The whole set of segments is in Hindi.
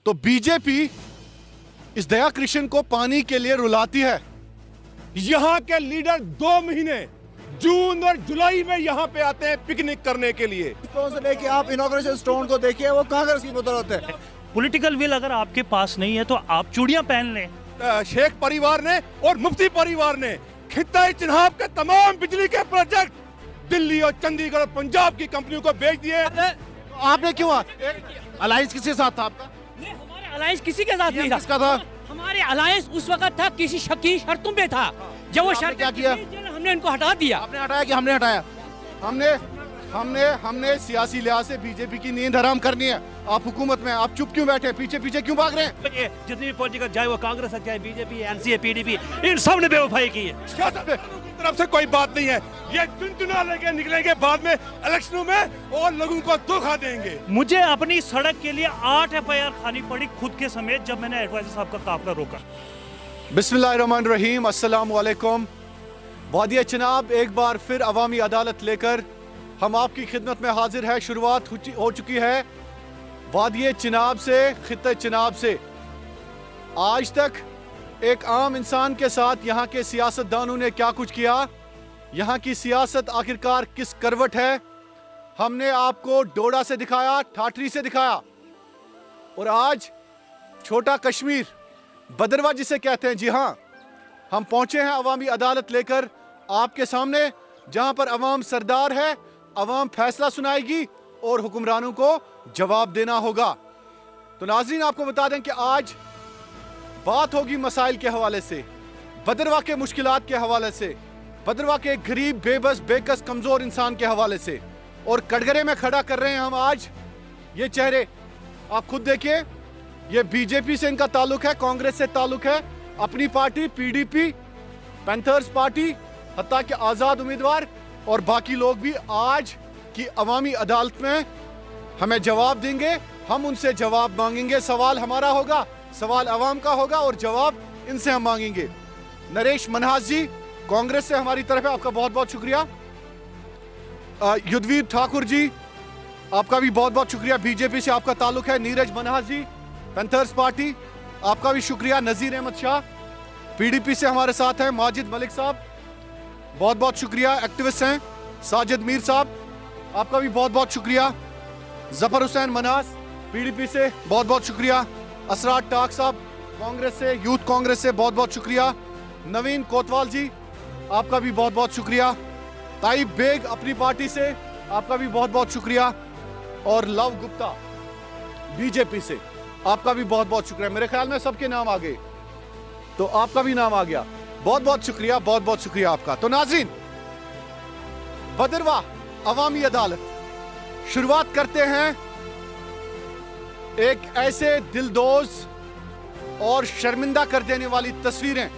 तो बीजेपी इस दया कृष्ण को पानी के लिए रुलाती है। यहाँ के लीडर 2 महीने जून और जुलाई में यहाँ पे आते हैं पिकनिक करने के लिए। से लेके आप इनॉग्रेशन स्टोन को देखिए, वो कांग्रेस की बदौलत है। पॉलिटिकल विल अगर आपके पास नहीं है तो आप चूड़ियां पहन लें। शेख परिवार ने और मुफ्ती परिवार ने खित्ता चिनाब के तमाम बिजली के प्रोजेक्ट दिल्ली और चंडीगढ़ और पंजाब की कंपनियों को बेच दिए। आपने क्यों अलायंस किसके साथ था आपका? हमारे अलायंस किसी के साथ नहीं था। किसका था? हमारे अलायंस उस वक्त था किसी की शर्तों पे था। जब वो शर्त क्या किया? हमने इनको हटा दिया। आपने हटाया कि हमने हटाया? हमने सियासी लिहाज से बीजेपी की नींद हराम करनी है। आप हुकूमत में, आप चुप क्यों बैठे, पीछे पीछे क्यों भाग रहे हैं? जितनी भी पॉलिटिकल, चाहे वो कांग्रेस है, चाहे बीजेपी, एनसीए, पीडीपी, इन सब ने बेवफाई की है। तरफ से कोई बात नहीं है। ये चुना लेके निकलेंगे बाद में इलेक्शनों में और लोगों को धोखा देंगे। मुझे अपनी सड़क के लिए 8 FIR खानी पड़ी खुद के समेत जब मैंने एडवाइजर साहब का काफिला रोका। बिस्मिल्लाहिर्रहमानिर्रहीम, अस्सलाम वालेकुम। वादिया चिनाब एक बार फिर अवामी अदालत लेकर हम आपकी खिदमत में हाजिर है। शुरुआत हो चुकी है वादिया चिनाब से, खित्ते चिनाब से। आज तक एक आम इंसान के साथ यहाँ के सियासतदानों ने क्या कुछ किया, यहाँ की सियासत आखिरकार किस करवट है, हमने आपको डोडा से दिखाया, ठाठरी से दिखाया, और आज छोटा कश्मीर, बदरवा जिसे कहते हैं, जी हाँ, हम पहुंचे हैं अवामी अदालत लेकर आपके सामने, जहां पर अवाम सरदार है, अवाम फैसला सुनाएगी और हुक्मरानों को जवाब देना होगा। तो नाज़रीन, आपको बता दें कि आज बात होगी मसाइल के हवाले से, बदरवा के मुश्किलात के हवाले से, बदरवा के गरीब, बेबस, बेकस, कमजोर इंसान के हवाले से। और कटघरे में खड़ा कर रहे हैं हम आज ये चेहरे, आप खुद देखिए। ये बीजेपी से इनका ताल्लुक है, कांग्रेस से ताल्लुक है, अपनी पार्टी पीडीपी, पैंथर्स पार्टी, हत्ता कि आजाद उम्मीदवार और बाकी लोग भी आज की अवामी अदालत में हमें जवाब देंगे। हम उनसे जवाब मांगेंगे। सवाल हमारा होगा, सवाल अवाम का होगा और जवाब इनसे हम मांगेंगे। नरेश मनहास जी कांग्रेस से हमारी तरफ है, आपका बहुत बहुत शुक्रिया। युद्धवीर ठाकुर जी, आपका भी बहुत बहुत शुक्रिया, बीजेपी से आपका ताल्लुक है। नीरज मनहास जी, पैंथर्स पार्टी, आपका भी शुक्रिया। नजीर अहमद शाह पीडीपी से हमारे साथ हैं। माजिद मलिक साहब, बहुत बहुत शुक्रिया, एक्टिविस्ट हैं। साजिद मीर साहब, आपका भी बहुत बहुत शुक्रिया। जफर हुसैन मनास पीडीपी से, बहुत बहुत शुक्रिया। असरात टाक साहब कांग्रेस से, यूथ कांग्रेस से, बहुत बहुत शुक्रिया। नवीन कोतवाल जी, आपका भी बहुत बहुत शुक्रिया। ताइब बेग अपनी पार्टी से, आपका भी बहुत बहुत शुक्रिया। और लव गुप्ता बीजेपी से, आपका भी बहुत बहुत शुक्रिया। मेरे ख्याल में सबके नाम आ गए, तो आपका भी नाम आ गया। बहुत बहुत शुक्रिया, बहुत बहुत शुक्रिया आपका। तो नाज़रीन, बदरवा अवामी अदालत, शुरुआत करते हैं एक ऐसे दिलदोज और शर्मिंदा कर देने वाली तस्वीरें।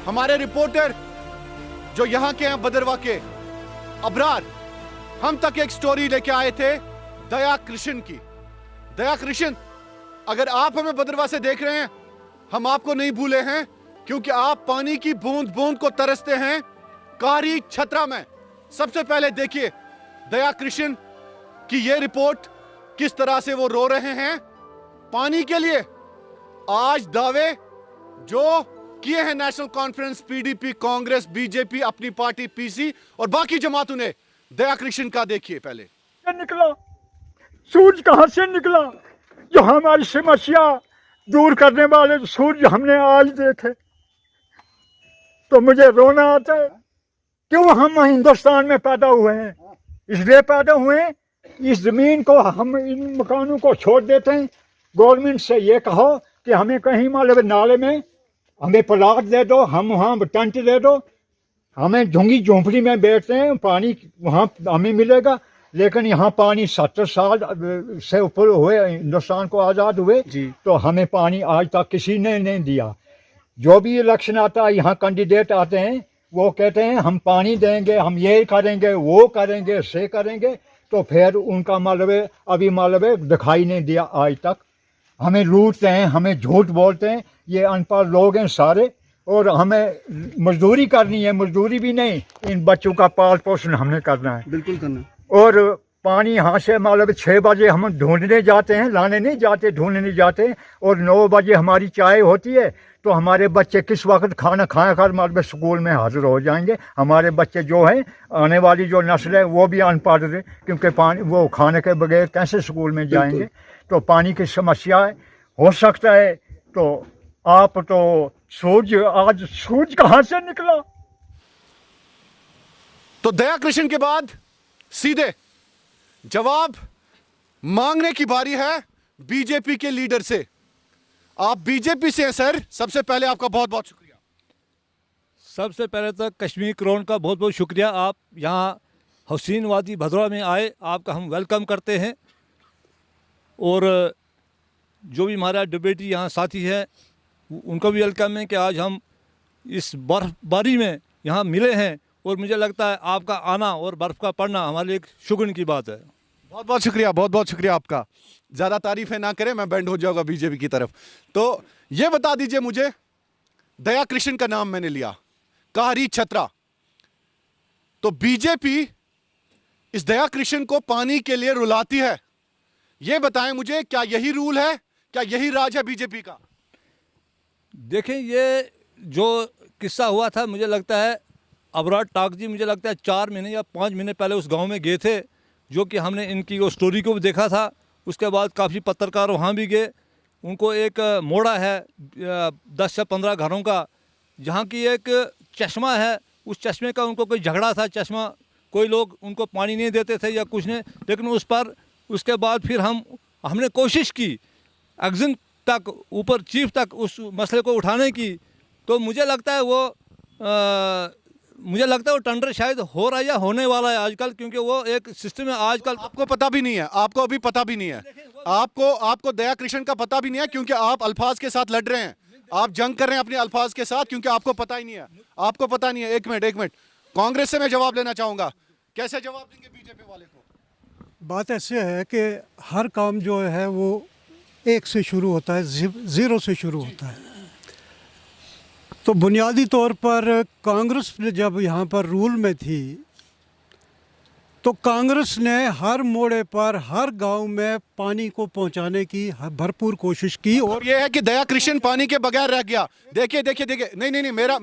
हमारे रिपोर्टर जो यहां के हैं, बदरवा के अबरार, हम तक एक स्टोरी लेके आए थे दया कृष्ण की। दया कृष्ण, अगर आप हमें बदरवा से देख रहे हैं, हम आपको नहीं भूले हैं, क्योंकि आप पानी की बूंद बूंद को तरसते हैं। कारी छतरा में सबसे पहले देखिए दया कृष्ण की ये रिपोर्ट, किस तरह से वो रो रहे हैं पानी के लिए। आज दावे जो किए हैं national conference, PDP, Congress, BJP, अपनी पार्टी पीसी और बाकी जमातों ने, दया कृष्ण का देखिए पहले। निकला सूरज कहां से निकला, जो हमारी समस्या दूर करने वाले सूरज हमने आज देखे, तो मुझे रोना आता है। क्यों हम हिंदुस्तान में पैदा हुए हैं, इसलिए पैदा हुए हैं। इस जमीन को हम, इन मकानों को छोड़ देते हैं। गवर्नमेंट से ये कहो कि हमें कहीं मतलब नाले में हमें प्लाट दे दो, हम वहाँ टेंट दे दो, हमें झुंगी झोंपड़ी में बैठते हैं, पानी वहाँ हमें मिलेगा। लेकिन यहाँ पानी 70 साल से ऊपर हुए हिंदुस्तान को आज़ाद हुए जी, तो हमें पानी आज तक किसी ने नहीं दिया। जो भी इलेक्शन आता है, यहाँ कैंडिडेट आते हैं, वो कहते हैं हम पानी देंगे, हम ये करेंगे, वो करेंगे, से करेंगे, तो फिर उनका मतलब अभी मतलब दिखाई नहीं दिया आज तक। हमें लूटते हैं, हमें झूठ बोलते हैं, ये अनपढ़ लोग हैं सारे, और हमें मजदूरी करनी है। मजदूरी भी नहीं, इन बच्चों का पाल पोषण हमने करना है, बिल्कुल करना। और पानी यहाँ से मतलब 6 बजे हम ढूंढने जाते हैं, लाने नहीं जाते, ढूंढने जाते हैं, और 9 बजे हमारी चाय होती है। तो हमारे बच्चे किस वक्त खाना खा कर मतलब स्कूल में हाजिर हो जाएंगे। हमारे बच्चे जो हैं, आने वाली जो नस्ल है वो भी अनपढ़ है, क्योंकि पानी वो खाने के बगैर कैसे स्कूल में जाएंगे। तो पानी की समस्या है। हो सकता है तो आप तो आज सूरज कहाँ से निकला। तो दया कृष्ण के बाद सीधे जवाब मांगने की बारी है बीजेपी के लीडर से। आप बीजेपी से हैं सर, सबसे पहले आपका बहुत बहुत शुक्रिया। सबसे पहले तो कश्मीर क्राउन का बहुत बहुत शुक्रिया। आप यहाँ हसीन वादी भदरवा में आए, आपका हम वेलकम करते हैं। और जो भी हमारा डिबेटी यहाँ साथी है उनको भी वेलकम है कि आज हम इस बर्फबारी में यहाँ मिले हैं। और मुझे लगता है आपका आना और बर्फ़ का पड़ना हमारे लिए एक शुक्र की बात है। बहुत बहुत शुक्रिया, बहुत बहुत शुक्रिया आपका। ज़्यादा तारीफें ना करें, मैं बैंड हो जाऊंगा बीजेपी की तरफ। तो ये बता दीजिए मुझे, दया कृष्ण का नाम मैंने लिया, कहरी छत्रा, तो बीजेपी इस दया कृष्ण को पानी के लिए रुलाती है। ये बताएं मुझे, क्या यही रूल है, क्या यही राज है बीजेपी का? देखें, ये जो किस्सा हुआ था, मुझे लगता है अबरार टाक जी मुझे लगता है 4 महीने या 5 महीने पहले उस गांव में गए थे, जो कि हमने इनकी वो स्टोरी को भी देखा था। उसके बाद काफ़ी पत्रकार वहाँ भी गए। उनको एक मोड़ा है 10 या 15 घरों का, जहाँ की एक चश्मा है, उस चश्मे का उनको कोई झगड़ा था। चश्मा कोई लोग उनको पानी नहीं देते थे या कुछ नहीं, लेकिन उस पर उसके बाद फिर हमने कोशिश की एक्जिन तक, ऊपर चीफ तक उस मसले को उठाने की। तो मुझे लगता है वो टेंडर शायद हो रहा है या होने वाला है आजकल, क्योंकि वो एक सिस्टम है आजकल। आपको पता भी नहीं है, आपको अभी पता भी नहीं है, आपको दया कृष्ण का पता भी नहीं है, क्योंकि आप अल्फाज के साथ लड़ रहे हैं, आप जंग कर रहे हैं अपने अल्फाज के साथ, क्योंकि आपको पता ही नहीं है, आपको पता नहीं है। एक मिनट, कांग्रेस से मैं जवाब लेना चाहूंगा, कैसे जवाब देंगे बीजेपी वाले को? बात ऐसे है कि हर काम जो है वो 1 से शुरू होता है, 0 से शुरू होता है। तो बुनियादी तौर पर कांग्रेस जब यहाँ पर रूल में थी, तो कांग्रेस ने हर मोड़े पर, हर गांव में पानी को पहुंचाने की भरपूर कोशिश की। और ये है कि दया कृष्ण पानी के बगैर रह गया। देखिए, नहीं, मेरा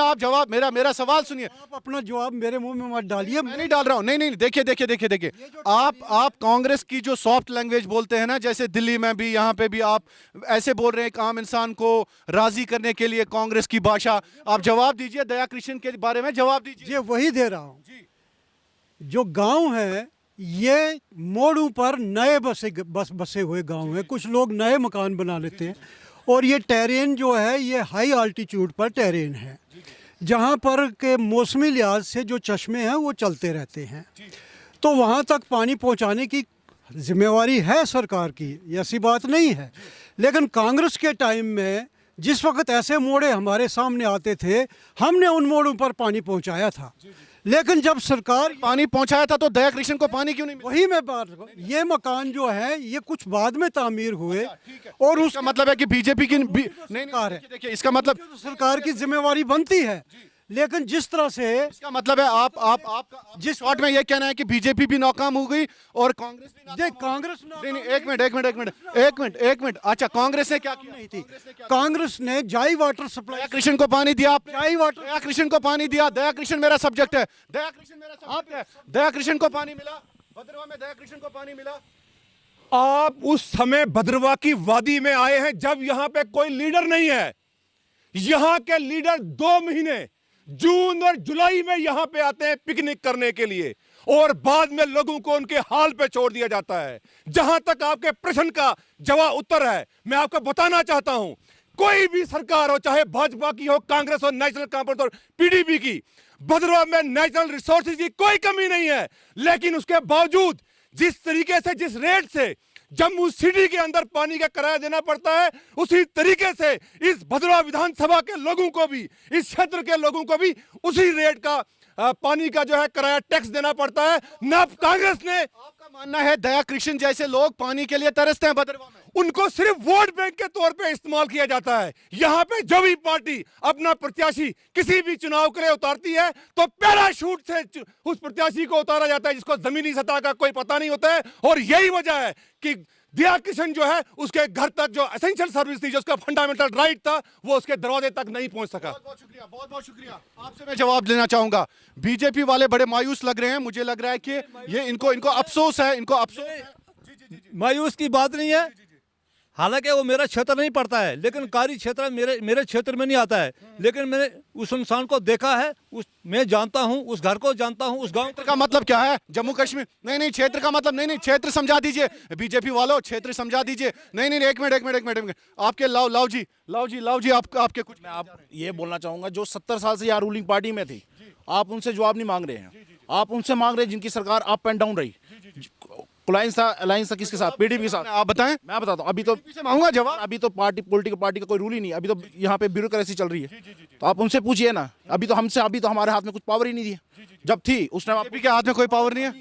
आप जवाब, मेरा सवाल सुनिए। आप अपना जवाब मेरे मुंह में मत डालिए। मैं नहीं डाल रहा हूँ। नहीं, देखिए, आप कांग्रेस की जो सॉफ्ट लैंग्वेज बोलते हैं ना, जैसे दिल्ली में भी, यहाँ पे भी आप ऐसे बोल रहे हैं एक आम इंसान को राजी करने के लिए, कांग्रेस की भाषा। आप जवाब दीजिए, दया कृष्ण के बारे में जवाब दीजिए। ये वही दे रहा हूँ। जो गांव है, ये मोड़ों पर नए बसे हुए गांव हैं। कुछ लोग नए मकान बना लेते हैं, और ये टेरेन जो है, ये हाई आल्टीट्यूड पर टेरेन है, जहां पर के मौसमी लिहाज से जो चश्मे हैं वो चलते रहते हैं। तो वहां तक पानी पहुंचाने की जिम्मेवारी है सरकार की, ऐसी बात नहीं है। लेकिन कांग्रेस के टाइम में जिस वक्त ऐसे मोड़े हमारे सामने आते थे, हमने उन मोड़ों पर पानी पहुंचाया था। लेकिन जब सरकार पानी पहुंचाया था, तो दया कृष्ण को पानी क्यों नहीं मिला? वही मैं बात, ये मकान जो है ये कुछ बाद में तामीर हुए, और उसका मतलब है कि बीजेपी की नहीं, देखिए, इसका मतलब सरकार की जिम्मेवारी बनती है। लेकिन जिस तरह से, इसका मतलब है आप जिस शॉट में ये कहना है कि बीजेपी भी नाकाम हो गई और कांग्रेस भी नाकाम कांग्रेस नहीं, एक मिनट। अच्छा, कांग्रेस ने क्या किया? नहीं थी। कांग्रेस ने जाई वाटर सप्लाई, दया कृष्ण को पानी दिया, जाई वाटर, दया कृष्ण को पानी दिया। दया कृष्ण मेरा सब्जेक्ट है, दया कृष्ण मेरा सब्जेक्ट है। दया कृष्ण को पानी मिला, भद्रवा में दया कृष्ण को पानी मिला। आप उस समय भद्रवा की वादी में आए हैं जब यहां पे कोई लीडर नहीं है। यहां के लीडर 2 महीने जून और जुलाई में यहां पे आते हैं पिकनिक करने के लिए, और बाद में लोगों को उनके हाल पे छोड़ दिया जाता है। जहां तक आपके प्रश्न का जवाब उत्तर है, मैं आपको बताना चाहता हूं, कोई भी सरकार हो, चाहे भाजपा की हो, कांग्रेस हो, नेशनल कॉन्फ्रेंस और पीडीपी की, भद्रवा में नेचुरल रिसोर्सेज की कोई कमी नहीं है। लेकिन उसके बावजूद जिस तरीके से, जिस रेट से जम्मू सिटी के अंदर पानी का किराया देना पड़ता है, उसी तरीके से इस भद्रवा विधानसभा के लोगों को भी, इस क्षेत्र के लोगों को भी उसी रेट का पानी का जो है किराया टैक्स देना पड़ता है। ना कांग्रेस ने, आपका मानना है दया कृष्ण जैसे लोग पानी के लिए तरसते हैं भद्रवा में? उनको सिर्फ वोट बैंक के तौर पे इस्तेमाल किया जाता है। यहाँ पे जो भी पार्टी अपना प्रत्याशी किसी भी चुनाव के लिए उतारती है तो पैराशूट से उस प्रत्याशी को उतारा जाता है, जिसको जमीनी सतह का कोई पता नहीं होता है। और यही वजह है कि दिया किशन जो है उसके घर तक जो एसेंशियल सर्विस थी, जो उसका फंडामेंटल राइट था, वो उसके दरवाजे तक नहीं पहुंच सका। बहुत बहुत शुक्रिया। आपसे मैं जवाब लेना चाहूंगा। बीजेपी वाले बड़े मायूस लग रहे हैं। मुझे लग रहा है कि ये इनको अफसोस है, इनको अफसोस है। मायूस की बात नहीं है, हालांकि वो मेरा क्षेत्र नहीं पड़ता है, लेकिन कार्य क्षेत्र मेरे क्षेत्र में नहीं आता है, लेकिन मैंने उस इंसान को देखा है, मैं जानता हूं, उस घर को जानता हूं, उस गांव का मतलब क्या है? जम्मू कश्मीर नहीं, क्षेत्र का मतलब नहीं, क्षेत्र समझा दीजिए बीजेपी वालों, क्षेत्र समझा दीजिए। नहीं, एक मिनट आपके लाओ जी आपके कुछ। मैं आप ये बोलना चाहूंगा, जो 70 साल से यहाँ रूलिंग पार्टी में थी, आप उनसे जवाब नहीं मांग रहे हैं। आप उनसे मांग रहे हैं जिनकी सरकार अप एंड डाउन रही। अलायंस था किसके साथ? पीडीपी के साथ। आप बताएं। मैं बताता हूँ। अभी तो मांगूंगा जवाब। अभी तो पॉलिटिकल पार्टी का कोई रूल ही नहीं, अभी तो यहाँ पे ब्यूरोक्रेसी चल रही है। तो आप उनसे पूछिए ना। अभी तो हमारे हाथ में कुछ पावर ही नहीं दी। जब थी उस टाइम बीजेपी के हाथ में कोई पावर नहीं है।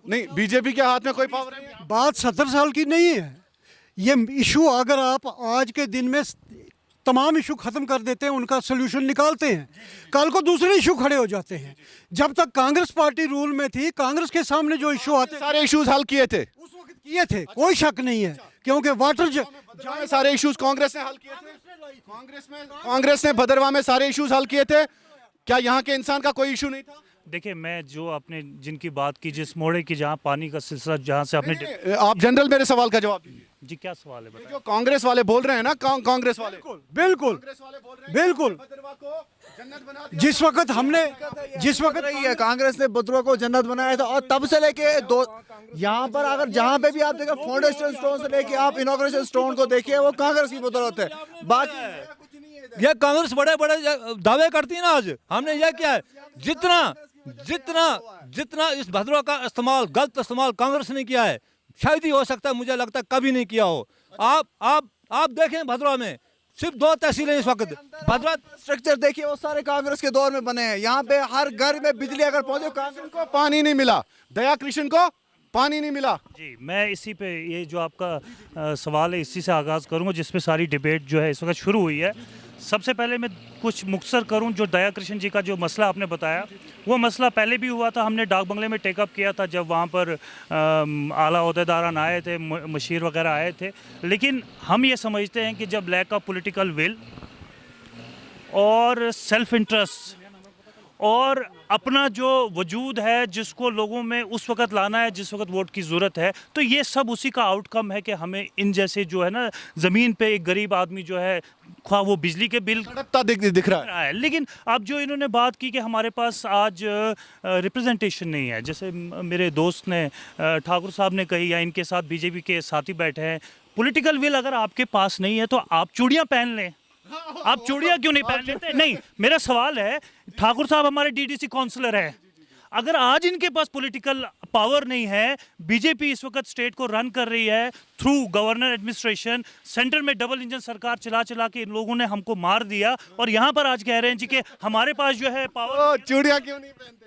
नहीं, बीजेपी के हाथ में कोई पावर नहीं है। बात 70 साल की नहीं है। ये इशू अगर आप आज के दिन में तमाम इशू खत्म कर देते हैं, उनका सोल्यूशन निकालते हैं, कल को दूसरे इशू खड़े हो जाते हैं। जब तक कांग्रेस पार्टी रूल में थी, कांग्रेस के सामने जो इशू आते सारे इश्यूज हल किए थे उस वक्त किए थे, कोई शक नहीं है, क्योंकि वाटर सारे इश्यूज कांग्रेस ने हल किए थे। कांग्रेस ने भदरवा में सारे इश्यूज हल किए थे। क्या यहाँ के इंसान का कोई इशू नहीं था? देखिए, मैं जो आपने जिनकी बात की, जिस मोड़े की जहाँ पानी का सिलसिला, जहाँ से आपने आप जनरल मेरे सवाल का जवाब दीजिए जी। क्या सवाल है बताइए। जो कांग्रेस वाले बोल रहे हैं ना, कांग्रेस वाले बिल्कुल जिस वक्त रही है, कांग्रेस ने बदरुआ को जन्नत बनाया था। और तब से लेके यहाँ पर अगर जहाँ पे भी आप देखें, फाउंडेशन स्टोन से लेके आप इनॉग्रेशन स्टोन को देखिए, वो कांग्रेस की बदौलत है। बाकी ये कांग्रेस बड़े बड़े दावे करती है ना। आज हमने यह किया है, जितना इस भद्रवा का इस्तेमाल, गलत इस्तेमाल कांग्रेस ने किया है, शायद ही हो सकता है, मुझे लगता है कभी नहीं किया हो। आप देखें भद्रवा में सिर्फ 2 तहसीलें इस वक्त। भद्रवा स्ट्रक्चर देखिए, वो सारे कांग्रेस के दौर में बने हैं। यहाँ पे हर घर में बिजली अगर पहुंचे, कांग्रेस को पानी नहीं मिला, दया कृष्ण को पानी नहीं मिला। जी, मैं इसी पे, ये जो आपका सवाल है, इसी से आगाज़ करूँगा, जिस पे सारी डिबेट जो है इस वक्त शुरू हुई है। सबसे पहले मैं कुछ मुख्तसर करूं, जो दया कृष्ण जी का जो मसला आपने बताया, वो मसला पहले भी हुआ था। हमने डाक बंगले में टेकअप किया था, जब वहाँ पर आला ओहदेदारान आए थे, मशीर वगैरह आए थे। लेकिन हम ये समझते हैं कि जब लैक ऑफ पॉलिटिकल विल और सेल्फ इंटरेस्ट और अपना जो वजूद है, जिसको लोगों में उस वक्त लाना है जिस वक्त वोट की ज़रूरत है, तो ये सब उसी का आउटकम है कि हमें इन जैसे जो है ना, ज़मीन पे एक गरीब आदमी जो है, ख्वाह वो बिजली के बिल दिख रहा है। लेकिन अब जो इन्होंने बात की कि हमारे पास आज रिप्रेजेंटेशन नहीं है, जैसे मेरे दोस्त ने, ठाकुर साहब ने कही, या इनके साथ बीजेपी के साथी बैठे हैं, पॉलिटिकल विल अगर आपके पास नहीं है तो आप चूड़ियाँ पहन लें। आप चूड़ियाँ क्यों नहीं पहन लेते? नहीं, मेरा सवाल है, ठाकुर साहब हमारे डीडीसी काउंसलर है, अगर आज इनके पास पॉलिटिकल पावर नहीं है, बीजेपी इस वक्त स्टेट को रन कर रही है थ्रू गवर्नर एडमिनिस्ट्रेशन, सेंटर में डबल इंजन सरकार चला के इन लोगों ने हमको मार दिया, और यहाँ पर आज कह रहे हैं जी कि हमारे पास जो है पावर। चूड़ियाँ क्यों नहीं पहनते?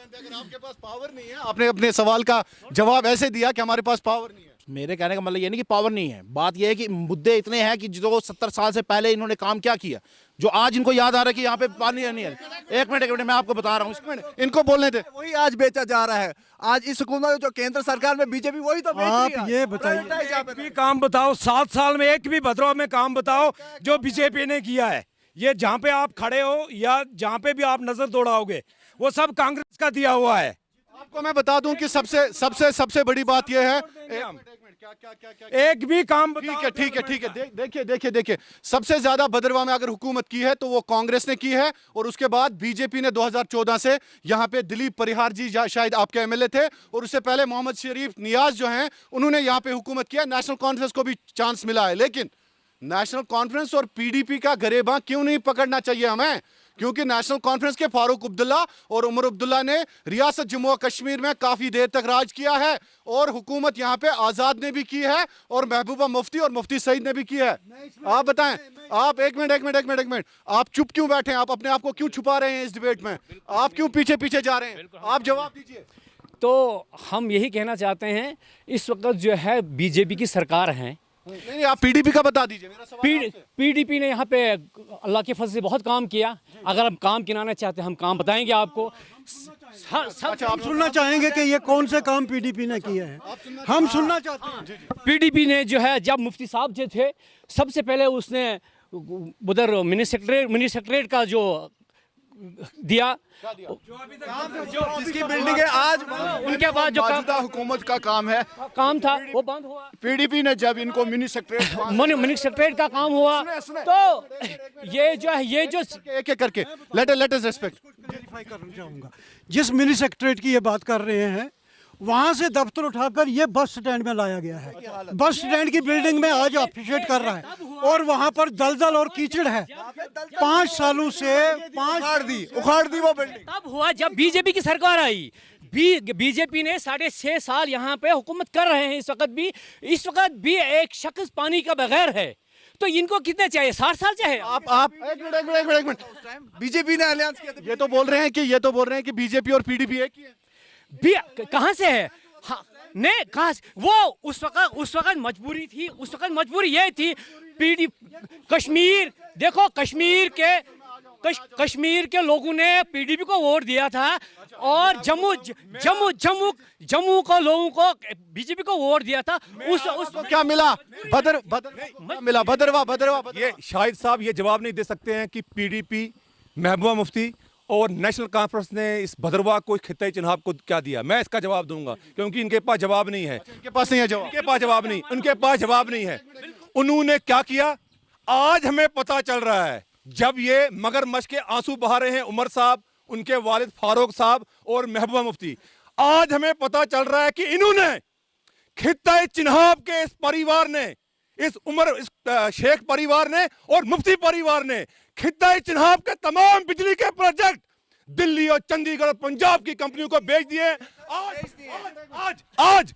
अगर आपके पास पावर नहीं है, आपने अपने सवाल का जवाब ऐसे दिया कि हमारे पास पावर नहीं है। मेरे कहने का मतलब ये नहीं कि पावर नहीं है, बात ये है कि मुद्दे इतने हैं कि जो 70 साल से पहले इन्होंने काम क्या किया, जो आज इनको याद आ रहा है कि यहाँ पे पानी नहीं है। एक मिनट मैं आपको बता रहा हूँ, इनको बोलने दे। वही आज बेचा जा रहा है। आज इस हुकूमत जो केंद्र सरकार में बीजेपी, वही तो बेच रही है। आप ये बताइए, एक भी काम बताओ 7 साल में, एक भी भद्रवा में काम बताओ जो बीजेपी ने किया है। ये जहाँ पे आप खड़े हो या जहाँ पे भी आप नजर दौड़ाओगे, वो सब कांग्रेस का दिया हुआ है। आपको मैं बता दूं कि सबसे बड़ी बात यह है, एक भी काम ठीक है। देखिए, सबसे ज्यादा भद्रवा में अगर हुकूमत की है तो वो कांग्रेस ने की है, और उसके बाद बीजेपी ने 2014 से, यहाँ पे दिलीप परिहार जी शायद आपके एमएलए थे, और उससे पहले मोहम्मद शरीफ नियाज जो हैं, उन्होंने यहाँ पे हुकूमत किया। नेशनल कॉन्फ्रेंस को भी चांस मिला है, लेकिन नेशनल कॉन्फ्रेंस और पीडीपी का गरेबां क्यों नहीं पकड़ना चाहिए हमें? क्योंकि नेशनल कॉन्फ्रेंस के फारूक अब्दुल्ला और उमर अब्दुल्ला ने रियासत जम्मू और कश्मीर में काफी देर तक राज किया है, और हुकूमत यहाँ पे आजाद ने भी की है, और महबूबा मुफ्ती और मुफ्ती सईद ने भी की है। आप बताएं, आप एक मिनट, आप चुप क्यों बैठे हैं? आप अपने आप को क्यों छुपा रहे हैं इस डिबेट में? आप क्यों पीछे जा रहे हैं? आप जवाब दीजिए। तो हम यही कहना चाहते हैं, इस वक्त जो है बीजेपी की सरकार है, नहीं, आप पीडीपी का बता दीजिए, मेरा सवाल आपसे। पीडीपी ने यहाँ पे अल्लाह के फजल से बहुत काम किया। अगर हम काम गिनाना चाहते हैं हम काम बताएंगे आपको। आप सुनना चाहेंगे कि ये कौन से काम पीडीपी ने किए हैं? हम सुनना चाहते हैं। पीडीपी ने जो है जब मुफ्ती साहब जो थे सबसे पहले उसने उधर मिनी सेक्रेटरीट का जो दिया जिसकी बिल्डिंग है आज उनके बाद जो मौजूदा हुकूमत का काम है, काम था वो बंद हुआ। पीडीपी ने जब इनको मिनी सेक्रेटरीट का काम हुआ तो ये जो है ये जो एक एक करके लेट अस रेस्पेक्ट वेरीफाई करना चाहूँगा। जिस मिनी सेक्रेटरीट की ये बात कर रहे हैं वहाँ से दफ्तर उठाकर ये बस स्टैंड में लाया गया है। बस स्टैंड की बिल्डिंग में आज ऑफिशिएट कर रहा है और वहाँ पर दलदल और कीचड़ है। 5 सालों से उखाड़ दी वो बिल्डिंग। तब हुआ जब बीजेपी की सरकार आई। बीजेपी ने 6.5 साल यहाँ पे हुकूमत कर रहे हैं। इस वक्त भी एक शख्स पानी का बगैर है तो इनको कितने चाहिए? 60 साल चाहिए? आप एक मिनट बीजेपी ने अलायंस किया था। ये तो बोल रहे हैं कि बीजेपी और पीडीपी एक ही है। कहाँ से है? हाँ, नहीं कहाँ से? वो उस वक्त मजबूरी थी। उस वक्त मजबूरी ये थी कश्मीर देखो कश्मीर के लोगों ने पीडीपी को वोट दिया था और जम्मू को लोगों को बीजेपी को वोट दिया था। उसको क्या मिला? भद्रवाह ये शाहिद साहब ये जवाब नहीं दे सकते हैं कि पीडीपी, महबूबा मुफ्ती और नेशनल कॉन्फ्रेंस ने इस भद्रवाह को, खित्ते चिन्हाब को क्या दिया। मैं इसका जवाब दूंगा क्योंकि इनके पास जवाब नहीं है। इनके पास नहीं है जवाब। उनके पास जवाब नहीं है। उन्होंने क्या किया आज हमें पता चल रहा है। जब ये मगरमच्छ के आंसू बहा रहे हैं उमर साहब, उनके वालिद फारूक साहब और महबूबा मुफ्ती, आज हमें पता चल रहा है कि इन्होंने खित्ते चिन्हाब के इस परिवार ने, इस शेख परिवार ने और मुफ्ती परिवार ने खित्ते चिन्हाब के तमाम बिजली के प्रोजेक्ट दिल्ली और चंडीगढ़ और पंजाब की कंपनियों को बेच दिए। आज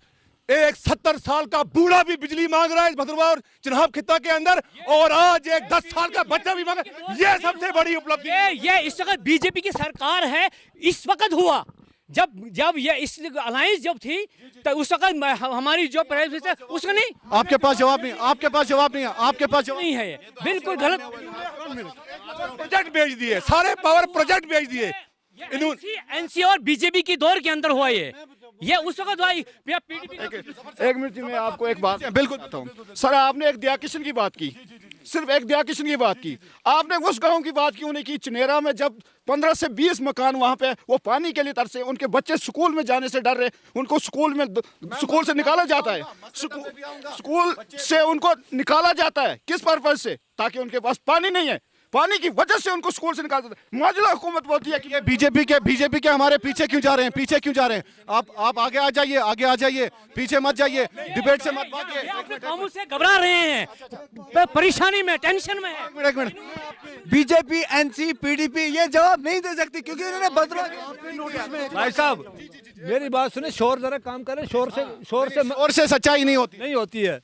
एक 70 साल का बूढ़ा भी बिजली मांग रहा है इस भद्रवाह और चिन्हाब खित्ता के अंदर, और आज एक 10 साल का बच्चा भी मांग रहा है। ये सबसे बड़ी उपलब्धि ये इस वक्त बीजेपी की सरकार है। इस वक्त हुआ जब ये इस अलायंस जब थी तो उस वक्त हमारी जो प्राइम मिनिस्टर उसका नहीं। आपके पास जवाब नहीं है। बिल्कुल गलत प्रोजेक्ट भेज दिए, सारे पावर प्रोजेक्ट भेज दिए। एनसी और बीजेपी की दौर के अंदर हुआ ये उस वक्त हुआ। एक मिनट में आपको एक बात बिल्कुल बताऊं। सर आपने एक दिया किशन की बात की, सिर्फ एक दिया किशन की बात की। आपने उस गांव की बात क्यों नहीं की? चनेरा में जब 15 से 20 मकान वहां पे वो पानी के लिए तरसे, उनके बच्चे स्कूल में जाने से डर रहे, उनको स्कूल से निकाला जाता है। स्कूल से उनको निकाला जाता है किस पर्पज से? ताकि उनके पास पानी नहीं है, पानी की वजह से उनको स्कूल से निकाल देते हैं। मौजूदा हुकूमत बोलती है कि ये बीजेपी के हमारे पीछे क्यों जा रहे हैं? आप आगे आ जाइए, पीछे मत जाइए, डिबेट से मत भागिए। कामों से घबरा रहे हैं, परेशानी में, टेंशन में है। एक मिनट बीजेपी, एनसी, पीडीपी ये जवाब नहीं दे सकती क्योंकि इन्होंने भद्रवाह। भाई साहब मेरी बात सुने, शोर जरा काम करें। शोर से सच्चाई नहीं होती है।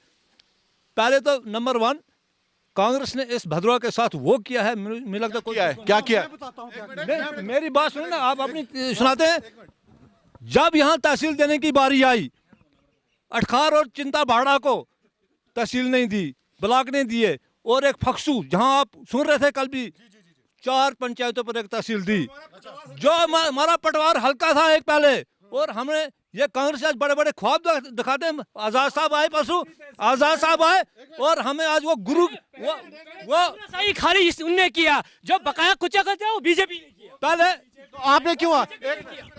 पहले तो नंबर 1 कांग्रेस ने इस भद्रवाह के साथ वो किया है, मुझे लगता है क्या किया? मेरी बात सुनो ना, आप अपनी सुनाते हैं। जब यहाँ तहसील देने की बारी आई, अटखार और चिंता भाड़ा को तहसील नहीं दी, ब्लॉक नहीं दिए, और एक फक्सू जहाँ आप सुन रहे थे कल भी, 4 पंचायतों पर एक तहसील दी। जो हमारा पटवार हल्का था एक पहले, और हमने ये कांग्रेस आज बड़े बड़े ख्वाब दिखाते हैं। आजाद साहब आए परसों, और हमें आज वो गुरु वो सही खाली उनने किया, जो बकाया कुछ करते हैं वो बीजेपी ने किया। पहले आपने क्यों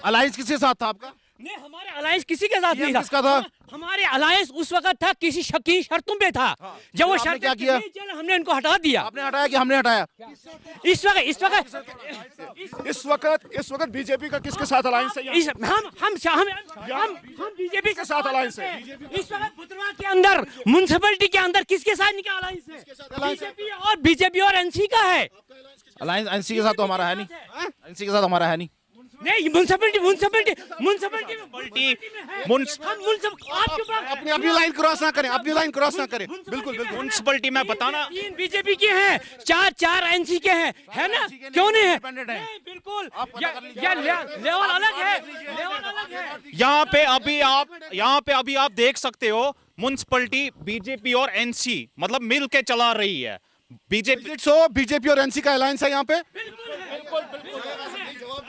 अलायंस किसके साथ था आपका? नहीं, हमारे अलायंस किसी के साथ नहीं था। किसका था? हमारे अलायंस उस वक्त था किसी की शर्तों पे था। जब वो शर्त क्या किया? हमने इनको हटा दिया। आपने हटाया कि हमने हटाया? इस वक्त बीजेपी का किसके साथ अलायंस है? हम बीजेपी के साथ अलायंस है। इस वक्त भद्रवाह के अंदर, म्युनिसिपैलिटी के अंदर किसके साथ निकाला अलायंस है? बीजेपी और एनसी का है। अलायंस एनसी के साथ तो हमारा है नहीं। एनसी के साथ हमारा है नहीं। नहीं, म्युनिसिपैलिटी म्युनिसिपैलिटी म्युनिसिपैलिटी अपनी लाइन क्रॉस ना करें, अपनी लाइन क्रॉस ना करें। बिल्कुल बिल्कुल। म्युनिसिपैलिटी में बताना, 3 बीजेपी के हैं, 4 एनसी के हैं, है ना? क्यों नहीं है? नहीं, बिल्कुल, ये लेवल अलग है, लेवल अलग है। यहाँ पे अभी आप देख सकते हो म्युनिसिपैलिटी बीजेपी और एनसी मतलब मिल के चला रही है। बीजेपी और एनसी का अलायंस है यहाँ पे।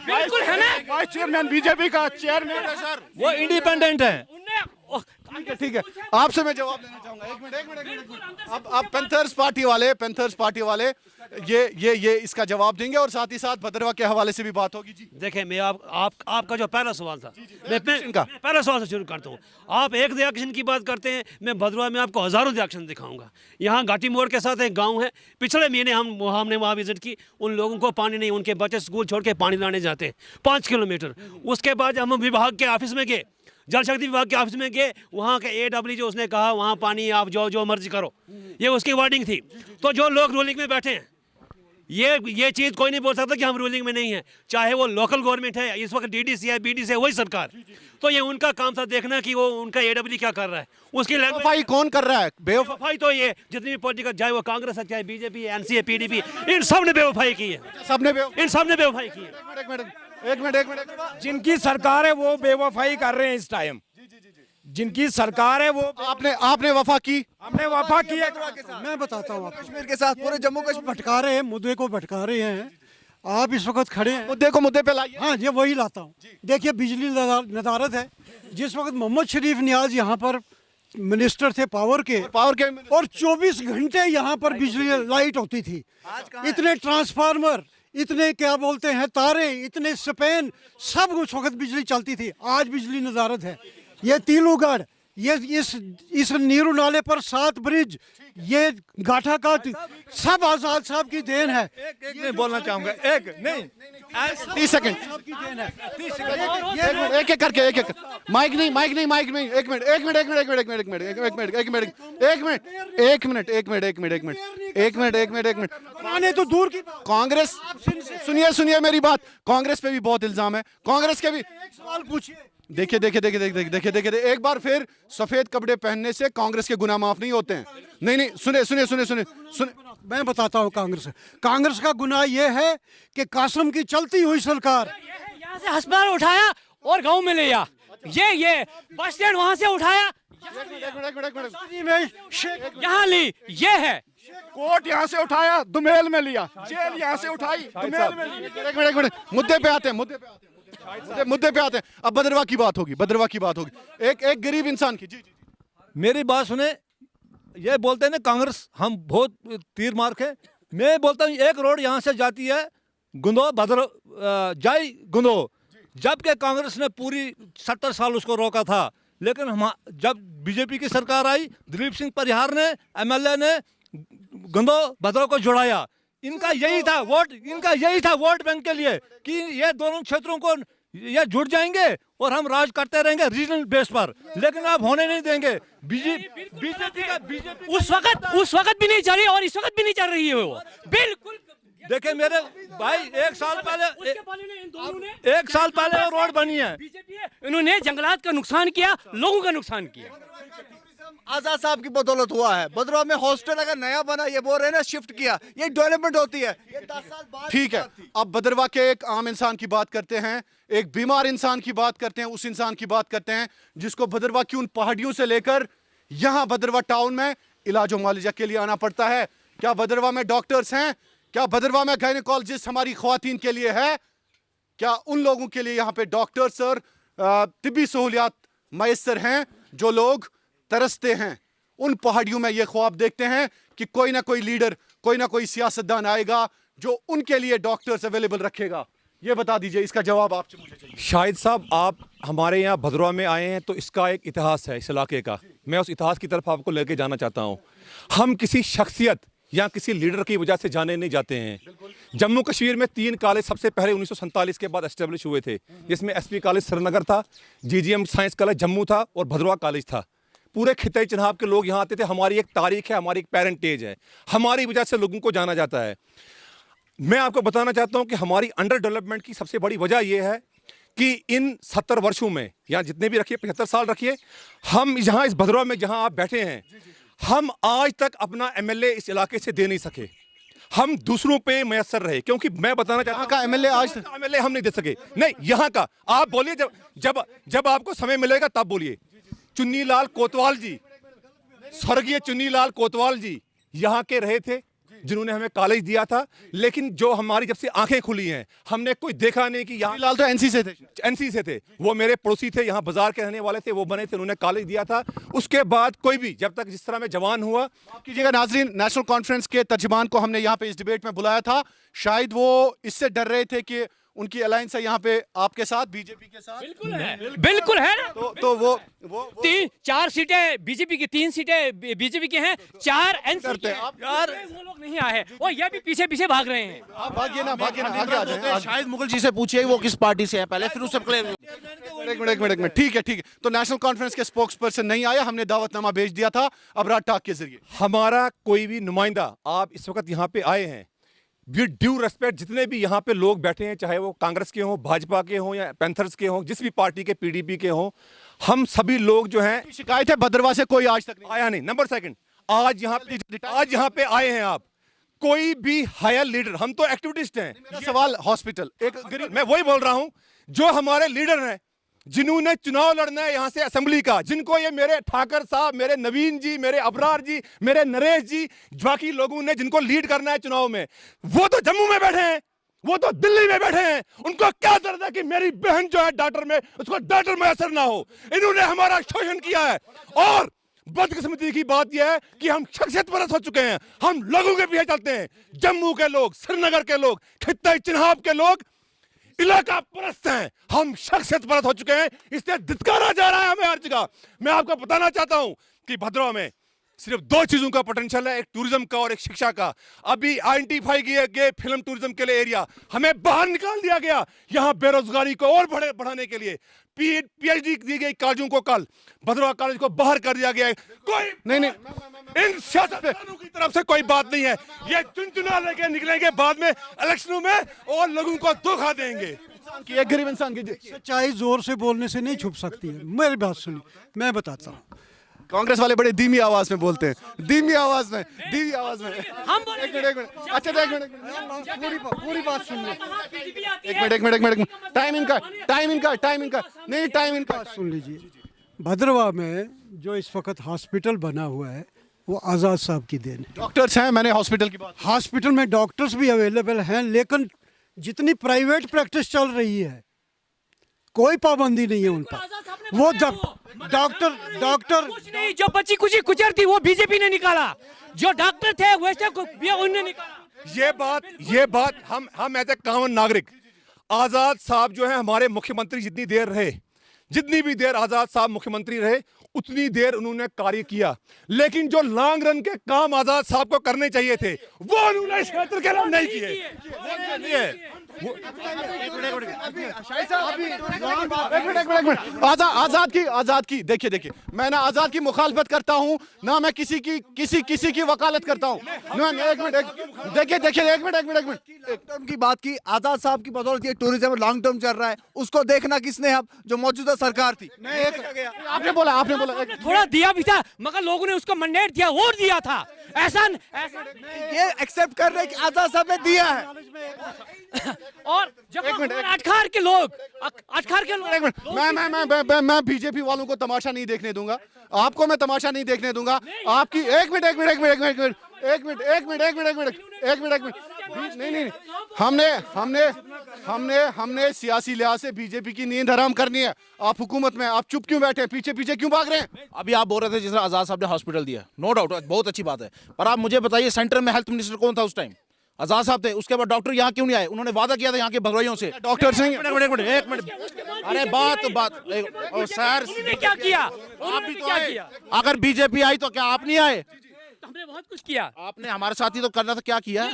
बिल्कुल है ना? वाइस चेयरमैन बीजेपी का चेयरमैन है सर, वो इंडिपेंडेंट है। ठीक है। आपसे मैं जवाब लेना चाहूंगा। एक मिनट। अब पैंथर्स पार्टी वाले ये इसका जवाब देंगे और साथ ही साथ भद्रवा के हवाले से भी बात होगी। जी देखिए, मैं आपका जो पहला सवाल था, मैं इनका पहला सवाल से शुरू करता हूँ। आप एक रिएक्शन की बात करते हैं, मैं भद्रवा में आपको हज़ारों रिएक्शन दिखाऊंगा। यहाँ घाटी मोड़ के साथ एक गांव है, पिछले महीने हमने वहाँ विजिट की। उन लोगों को पानी नहीं, उनके बच्चे स्कूल छोड़ के पानी लाने जाते हैं 5 किलोमीटर। उसके बाद हम विभाग के ऑफिस में गए, जल शक्ति विभाग के ऑफिस में गए, वहाँ के AW जो उसने कहा वहाँ पानी आप जो मर्जी करो, ये उसकी वर्डिंग थी। तो जो लोग रूलिंग में बैठे हैं, ये चीज़ कोई नहीं बोल सकता कि हम रूलिंग में नहीं है, चाहे वो लोकल गवर्नमेंट है, इस वक्त DDC है, BDC है, वही सरकार। तो ये उनका काम था देखना कि वो उनका AW क्या कर रहा है। उसकी बेवफाई कौन कर रहा है? बेवफाई तो ये जितनी भी पॉलिटिकल, चाहे वो कांग्रेस है, चाहे BJP है, NC है, PDP, इन सब ने बेवफाई की है, इन सब ने बेवफाई की है। एक मिनट। जिनकी सरकार है वो बेवफाई कर रहे हैं इस टाइम। जिनकी सरकार है वो आपने वफा की, हमने वफा की है। मैं बताता हूँ आपको, कश्मीर के साथ पूरे जम्मू कश्मीर भटका रहे हैं, मुद्दे को भटका रहे हैं। आप इस वक्त खड़े हैं, मुद्दे पे लाइए। हाँ, ये वही लाता हूँ। देखिए, बिजली नदारत है। जिस वक्त मोहम्मद शरीफ नियाज यहाँ पर मिनिस्टर थे पावर के, और 24 घंटे यहाँ पर बिजली लाइट होती थी। इतने ट्रांसफार्मर, इतने क्या बोलते हैं तारे, इतने स्पैन, सब उस वक्त बिजली चलती थी। आज बिजली नजारत है। ये तीलूगढ़, ये इस नीरू नाले पर 7 ब्रिज, ये गाठा का सब आजाद साहब की देन है। एक नहीं बोलना चाहूंगा, एक नहीं 30 सेकंड, एक करके माइक नहीं, एक मिनट। आने तो दूर की कांग्रेस, सुनिए मेरी बात। कांग्रेस पे भी बहुत इल्जाम है, कांग्रेस के भी। एक सवाल पूछिए। देखिए, एक बार फिर सफेद कपड़े पहनने से कांग्रेस के गुनाह माफ नहीं होते हैं। नहीं, सुने। मैं बताता हूँ कांग्रेस का गुनाह यह है कि कासम की चलती हुई सरकार यहाँ से अस्पताल उठाया और गांव में ले गया, ये बस स्टैंड वहां से उठाया, यहाँ ली, ये है कोर्ट यहाँ से उठाया, दुमेल में लिया, जेल यहाँ से उठाई, दुमेल में लिया। एक मिनट, मुद्दे पे आते हैं। अब भद्रवा की बात होगी। एक गरीब इंसान की। जी। मेरी बात सुने। ये बोलते हैं ना कांग्रेस हम बहुत तीर मार के, मैं बोलता हूँ एक रोड यहाँ से जाती है गुंदो गुंदो, जबकि कांग्रेस ने पूरी 70 साल उसको रोका था। लेकिन हम जब बीजेपी की सरकार आई, दिलीप सिंह परिहार ने, MLA ने गुंदो भद्रवा को जुड़ाया। इनका यही था वोट बैंक के लिए कि ये दोनों क्षेत्रों को ये जुड़ जाएंगे और हम राज करते रहेंगे रीजनल बेस पर। लेकिन आप होने नहीं देंगे। बीजेपी उस वक्त भी नहीं चली और इस वक्त भी नहीं चल रही है वो, बिल्कुल। देखिए मेरे भाई, एक साल पहले रोड बनी है। इन्होंने जंगलात का नुकसान किया, लोगों का नुकसान किया। आजाद साहब की बदौलत हुआ है। भद्रवा में हॉस्टल अगर नया बना, ये बोल रहे हैं ना, शिफ्ट किया, ये डेवलपमेंट होती है। ये 10 साल बाद ठीक है। अब भद्रवा के एक आम इंसान की बात करते हैं, एक बीमार इंसान की बात करते हैं, उस इंसान की बात करते हैं जिसको भद्रवा की उन पहाड़ियों से लेकर यहाँ भद्रवा टाउन में इलाज मुआवजा के लिए आना पड़ता है। क्या भद्रवा में डॉक्टर्स हैं? क्या भद्रवा में गायनेकोलॉजिस्ट हमारी ख्वातीन के लिए है? क्या उन लोगों के लिए यहाँ पे डॉक्टर्स और तिब्बी सहूलियात मैसर हैं जो लोग तरसते हैं? उन पहाड़ियों में ये ख्वाब देखते हैं कि कोई ना कोई लीडर, कोई ना कोई सियासतदान आएगा जो उनके लिए डॉक्टर्स अवेलेबल रखेगा। ये बता दीजिए, इसका जवाब आपसे मुझे चाहिए। शाहिद साहब, आप हमारे यहाँ भद्रवा में आए हैं तो इसका एक इतिहास है इस इलाके का। मैं उस इतिहास की तरफ आपको लेके जाना चाहता हूँ। हम किसी शख्सियत या किसी लीडर की वजह से जाने नहीं जाते हैं। जम्मू कश्मीर में 3 कॉलेज सबसे पहले 1947 के बाद एस्टेब्लिश हुए थे, जिसमें SP कॉलेज श्रीनगर था, GGM साइंस कॉलेज जम्मू था और भद्रवा कॉलेज था। पूरे खिते चिनाब के लोग यहाँ आते थे। हमारी एक तारीख है, हमारी एक पेरेंटेज है, हमारी वजह से लोगों को जाना जाता है। मैं आपको बताना चाहता हूँ कि हमारी अंडर डेवलपमेंट की सबसे बड़ी वजह यह है कि इन 70 वर्षों में, या जितने भी रखिए 75 साल रखिए, हम यहाँ इस भद्रवा में जहाँ आप बैठे हैं, हम आज तक अपना एमएलए इस इलाके से दे नहीं सके। हम दूसरों पे मैसर रहे, क्योंकि मैं बताना चाहता हूं का एमएलए आज एमएलए हम नहीं दे सके। नहीं, यहाँ का आप बोलिए, जब आपको समय मिलेगा तब बोलिए। चुन्नीलाल कोतवाल जी, स्वर्गीय चुन्नीलाल कोतवाल जी यहाँ के रहे थे, जिन्होंने हमें कॉलेज दिया था। लेकिन जो हमारी जब से आंखें खुली हैं, हमने कोई देखा नहीं कि यहाँ लाल तो एनसी से थे। वो मेरे पड़ोसी थे, यहाँ बाजार के रहने वाले थे, वो बने थे, उन्होंने कॉलेज दिया था। उसके बाद कोई भी, जब तक जिस तरह में जवान हुआ। माफ कीजिएगा नाजरीन, नेशनल कॉन्फ्रेंस के तर्जुमान को हमने यहाँ पे इस डिबेट में बुलाया था। शायद वो इससे डर रहे थे कि उनकी अलायंस है यहाँ पे आपके साथ, बीजेपी के साथ। बिल्कुल है, बिल्कुल है ना। तो वो 4 सीटें बीजेपी की, 3 सीटें बीजेपी की हैं, 4 एनसी की हैं। यार वो लोग नहीं आए और ये भी पीछे पीछे भाग रहे हैं। आप भागिए ना, आगे आ जाए। शाहिद मुगल जी से पूछिए वो किस पार्टी से है पहले, फिर उससे क्लियर। एक मिनट, ठीक है। तो नेशनल कॉन्फ्रेंस के स्पोक्स पर्सन नहीं आया, हमने दावतनामा भेज दिया था अबरार टाक के जरिए। हमारा कोई भी नुमाइंदा, आप इस वक्त यहाँ पे आए हैं, विद ड्यू रेस्पेक्ट, जितने भी यहाँ पे लोग बैठे हैं, चाहे वो कांग्रेस के हों, भाजपा के हों, या पैंथर्स के हों, जिस भी पार्टी के, पीडीपी के हों, हम सभी लोग जो हैं, शिकायत है भद्रवा से कोई आज तक नहीं आया नहीं। नंबर सेकंड, आज यहाँ पे आए हैं आप, कोई भी हायर लीडर, हम तो एक्टिविस्ट हैं। मेरा सवाल हॉस्पिटल, मैं वही बोल रहा हूं, जो हमारे लीडर हैं, जिन्होंने चुनाव लड़ना है यहाँ से असेंबली का, जिनको ये मेरे ठाकर साहब, मेरे नवीन जी, मेरे अबरार जी, मेरे नरेश जी, बाकी लोगों ने जिनको लीड करना है चुनाव में, वो तो जम्मू में बैठे हैं, वो तो दिल्ली में बैठे हैं। उनको क्या दर्द है कि मेरी बहन जो है डॉक्टर में, उसको डॉक्टर में असर ना हो। इन्होंने हमारा शोषण किया है। और बदकिस्मती की बात यह है कि हम शख्सियत परस्त हो चुके हैं। हम लोगों के पीछे चलते हैं। जम्मू के लोग, श्रीनगर के लोग, खित्ते चिन्हाब के लोग इलाका परस्त हैं। हम शख्सियत परस्त हो चुके हैं, इसलिए धिक्कारा जा रहा है हमें हर जगह। मैं आपको बताना चाहता हूं कि भद्रवा में सिर्फ 2 चीजों का पोटेंशियल है, एक टूरिज्म का और एक शिक्षा का। अभी आइडेंटिफाई किए गए फिल्म टूरिज्म के लिए एरिया, हमें बाहर निकाल दिया गया यहाँ बेरोजगारी को और बढ़ाने के लिए। पीएचडी दी गई कॉलेजों को, कल भद्रवा कॉलेज को बाहर कर दिया गया है। कोई नहीं, इन सियासतदानों की तरफ से कोई बात नहीं है। ये चुनाव लेके निकलेंगे बाद में इलेक्शनों में और लोगों को धोखा देंगे। एक गरीब इंसान की सच्चाई जोर से बोलने से नहीं छुप सकती है। मेरी बात सुनिए, मैं बताता हूँ। कांग्रेस वाले बड़े धीमी आवाज में बोलते हैं, धीमी आवाज में। हम एक मिनट, अच्छा एक मिनट, पूरी बात सुन लो। एक मिनट, टाइम इनका नहीं, टाइम इनका सुन लीजिए। भद्रवा में जो इस वक्त हॉस्पिटल बना हुआ है, वो आज़ाद साहब की देन है। डॉक्टर्स हैं, मैंने हॉस्पिटल की बात। हॉस्पिटल में डॉक्टर्स भी अवेलेबल हैं, लेकिन जितनी प्राइवेट प्रैक्टिस चल रही है, कोई पाबंदी नहीं है उन पर। वो डॉक्टर कुछ नहीं, जो बच्ची कुछ कुचर थी वो बीजेपी ने निकाला, जो डॉक्टर थे वैसे उन्होंने निकाला। ये बात हम एज ए कॉमन नागरिक, आजाद साहब जो है हमारे मुख्यमंत्री, जितनी भी देर आजाद साहब मुख्यमंत्री रहे, उतनी देर उन्होंने कार्य किया। लेकिन जो लॉन्ग रन के काम आजाद साहब को करने चाहिए थे, वो उन्होंने इस क्षेत्र के लिए नहीं किए। आजाद की देखिए, मैं ना आजाद की मुखालफत करता हूँ, ना मैं किसी की वकालत करता हूँ। एक मिनट देखिए, एक मिनट टर्म की बात की, आजाद साहब की बदौलत ये टूरिज्म लॉन्ग टर्म चल रहा है। उसको देखना किसने, अब जो मौजूदा सरकार थी। आपने बोला थोड़ा दिया भी था, मगर लोगों ने उसको मैंडेट दिया और दिया था। ऐसा ये एक्सेप्ट कर रहे कि आजाद साहब ने दिया है। और जब अटखार के लोग मैं बीजेपी वालों को तमाशा नहीं देखने दूंगा, आपको मैं तमाशा नहीं देखने दूंगा। आपकी एक मिनट नहीं, हमने सियासी लिहाज से बीजेपी की नींद हराम करनी है। आप हुकूमत में, आप चुप क्यों बैठे, पीछे क्यों भाग रहे हैं? अभी आप बोल रहे थे जिस तरह आजाद साहब ने हॉस्पिटल दिया, नो डाउट बहुत अच्छी बात है, पर आप मुझे बताइए सेंटर में हेल्थ मिनिस्टर कौन था उस टाइम? आजाद साहब थे। उसके बाद डॉक्टर यहाँ क्यों नहीं आए? उन्होंने वादा किया था यहाँ के भगवैयों से। डॉक्टर सिंह, एक मिनट, अरे बात सर, क्या किया? आप भी तो आए। अगर बीजेपी आई तो क्या आप नहीं आए? हमने बहुत कुछ किया। आपने हमारे साथ ही तो करना था, क्या किया?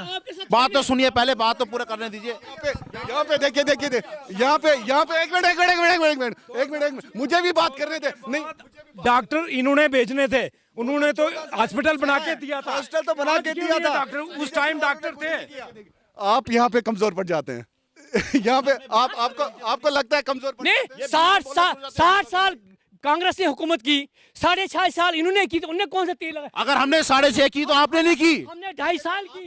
बात तो सुनिए, पहले बात तो पूरा करने दीजिए। यहाँ पे देखिए, यहाँ पे एक मिनट, मुझे भी बात करने थे। नहीं, डॉक्टर इन्होंने भेजने थे, उन्होंने तो हॉस्पिटल बना के दिया था। हॉस्पिटल तो बना के दिया था। डॉक्टर उस टाइम डॉक्टर थे। आप यहाँ पे कमजोर पड़ जाते हैं। यहाँ पे आपको लगता है कमजोर नहीं, 60 साल कांग्रेस ने हुकूमत की, 6.5 साल इन्होंने की, तो उन्होंने कौन सा तीर लगाया? अगर हमने 6.5 की तो आपने नहीं की। हमने 2.5 साल की,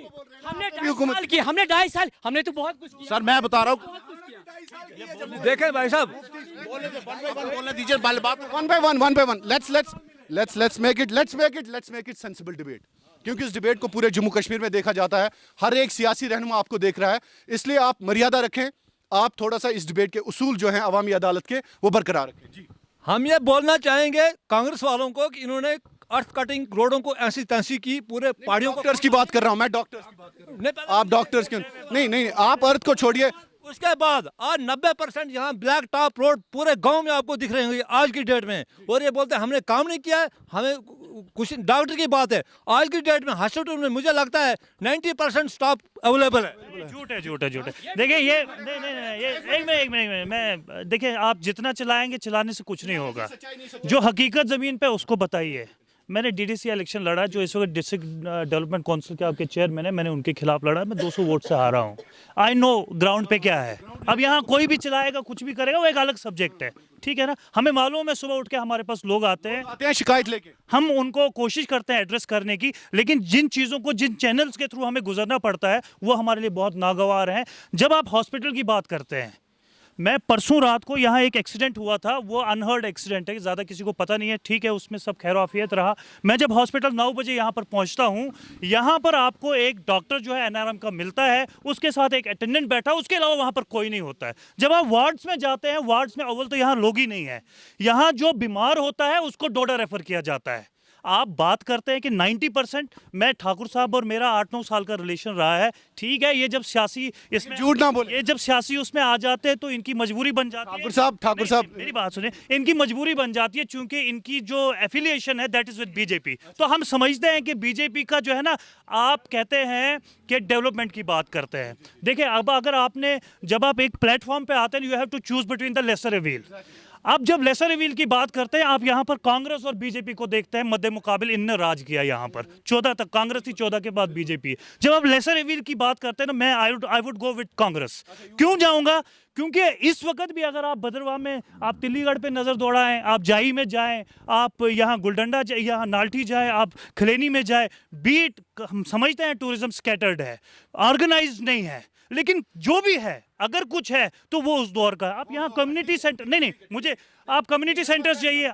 हमने 2.5 साल, हमने तो बहुत कुछ किया। सर मैं बता रहा हूँ, देखें भाई साहब, बोलने दीजिए बात। One by one let's make it sensible debate, क्योंकि इस डिबेट को पूरे जम्मू कश्मीर में देखा जाता है, हर एक सियासी रहनुमा आपको देख रहा है, इसलिए आप मर्यादा रखें, आप थोड़ा सा इस डिबेट के उसूल जो हैं अवामी अदालत के वो बरकरार रखें। जी हम ये बोलना चाहेंगे कांग्रेस वालों को कि इन्होंने अर्थ कटिंग रोडों को ऐसी तैसी की, पूरे पहाड़ियों को। डॉक्टर्स की बात कर रहा हूं मैं, डॉक्टर्स की बात कर रहा हूं, आप डॉक्टर्स क्यों नहीं, आप अर्थ को छोड़िए। उसके बाद आज 90% यहाँ ब्लैक टॉप रोड पूरे गांव में आपको दिख रहे होंगे आज की डेट में, और ये बोलते हैं हमने काम नहीं किया है, हमें कुछ डॉक्टर की बात है। आज की डेट में हॉस्पिटल में मुझे लगता है 90% स्टाफ अवेलेबल है। झूठ है। देखिए ये नहीं ये एक मिनट मैं देखिए, आप जितना चलाएंगे, चलाने से कुछ नहीं होगा। जो हकीकत ज़मीन पे उसको बताइए। मैंने डीडीसी इलेक्शन लड़ा, जो इस वक्त डिस्ट्रिक्ट डेवलपमेंट काउंसिल के आपके चेयरमैन है, मैंने उनके खिलाफ लड़ा, मैं 200 वोट से हारा हूँ। आई नो ग्राउंड पे क्या है। अब यहाँ कोई भी चलाएगा, कुछ भी करेगा, वो एक अलग सब्जेक्ट है, ठीक है ना। हमें मालूम है, सुबह उठ के हमारे पास लोग आते हैं शिकायत लेके, हम उनको कोशिश करते हैं एड्रेस करने की, लेकिन जिन चीज़ों को, जिन चैनल्स के थ्रू हमें गुजरना पड़ता है, वो हमारे लिए बहुत नागवार है। जब आप हॉस्पिटल की बात करते हैं, मैं परसों रात को यहाँ एक एक्सीडेंट हुआ था, वो अनहर्ड एक्सीडेंट है, ज़्यादा किसी को पता नहीं है, ठीक है, उसमें सब खैर-ओ-आफियत रहा। मैं जब हॉस्पिटल 9 बजे यहाँ पर पहुँचता हूँ, यहाँ पर आपको एक डॉक्टर जो है एनआरएम का मिलता है, उसके साथ एक अटेंडेंट बैठा, उसके अलावा वहाँ पर कोई नहीं होता है। जब आप वार्ड्स में जाते हैं, वार्ड्स में अव्वल तो यहाँ लोग ही नहीं है, यहाँ जो बीमार होता है उसको डोडा रेफर किया जाता है। आप बात करते हैं कि 90%, मैं ठाकुर साहब और मेरा 8-9 साल का रिलेशन रहा है, ठीक है। ये जब सियासी इसमें झूठ ना बोले, ये जब सियासी उसमें आ जाते हैं तो इनकी मजबूरी बन जाती है। ठाकुर साहब मेरी बात सुने, इनकी मजबूरी बन जाती है, चूंकि इनकी जो एफिलिएशन है दैट इज विद बीजेपी। तो हम समझते हैं कि बीजेपी का जो है ना, आप कहते हैं कि डेवलपमेंट की बात करते हैं। देखिए, अब अगर आपने, जब आप एक प्लेटफॉर्म पे आते हैं, you have to choose between the lesser evil. अब जब लेसर रिवील की बात करते हैं, आप यहाँ पर कांग्रेस और बीजेपी को देखते हैं, मध्य मुकाबिल इनने राज किया यहाँ पर 14 तक, कांग्रेस थी, 14 के बाद बीजेपी। जब आप लेसर रिवील की बात करते हैं ना, मैं I would go with Congress. क्यों जाऊंगा? क्योंकि इस वक्त भी अगर आप भद्रवाह में, आप तिल्लीगढ़ पे नज़र दौड़ाएं, आप जाई में जाएं, आप यहाँ गुलडंडा जाए, यहाँ नाल्टी जाए, आप खलेनी में जाए, बीट हम समझते हैं टूरिज्म स्कैटर्ड है, ऑर्गेनाइज नहीं है, लेकिन जो भी है, अगर कुछ है तो वो उस दौर का। आप यहाँ कम्युनिटी सेंटर, नहीं मुझे, आप कम्युनिटी सेंटर्स जाइए,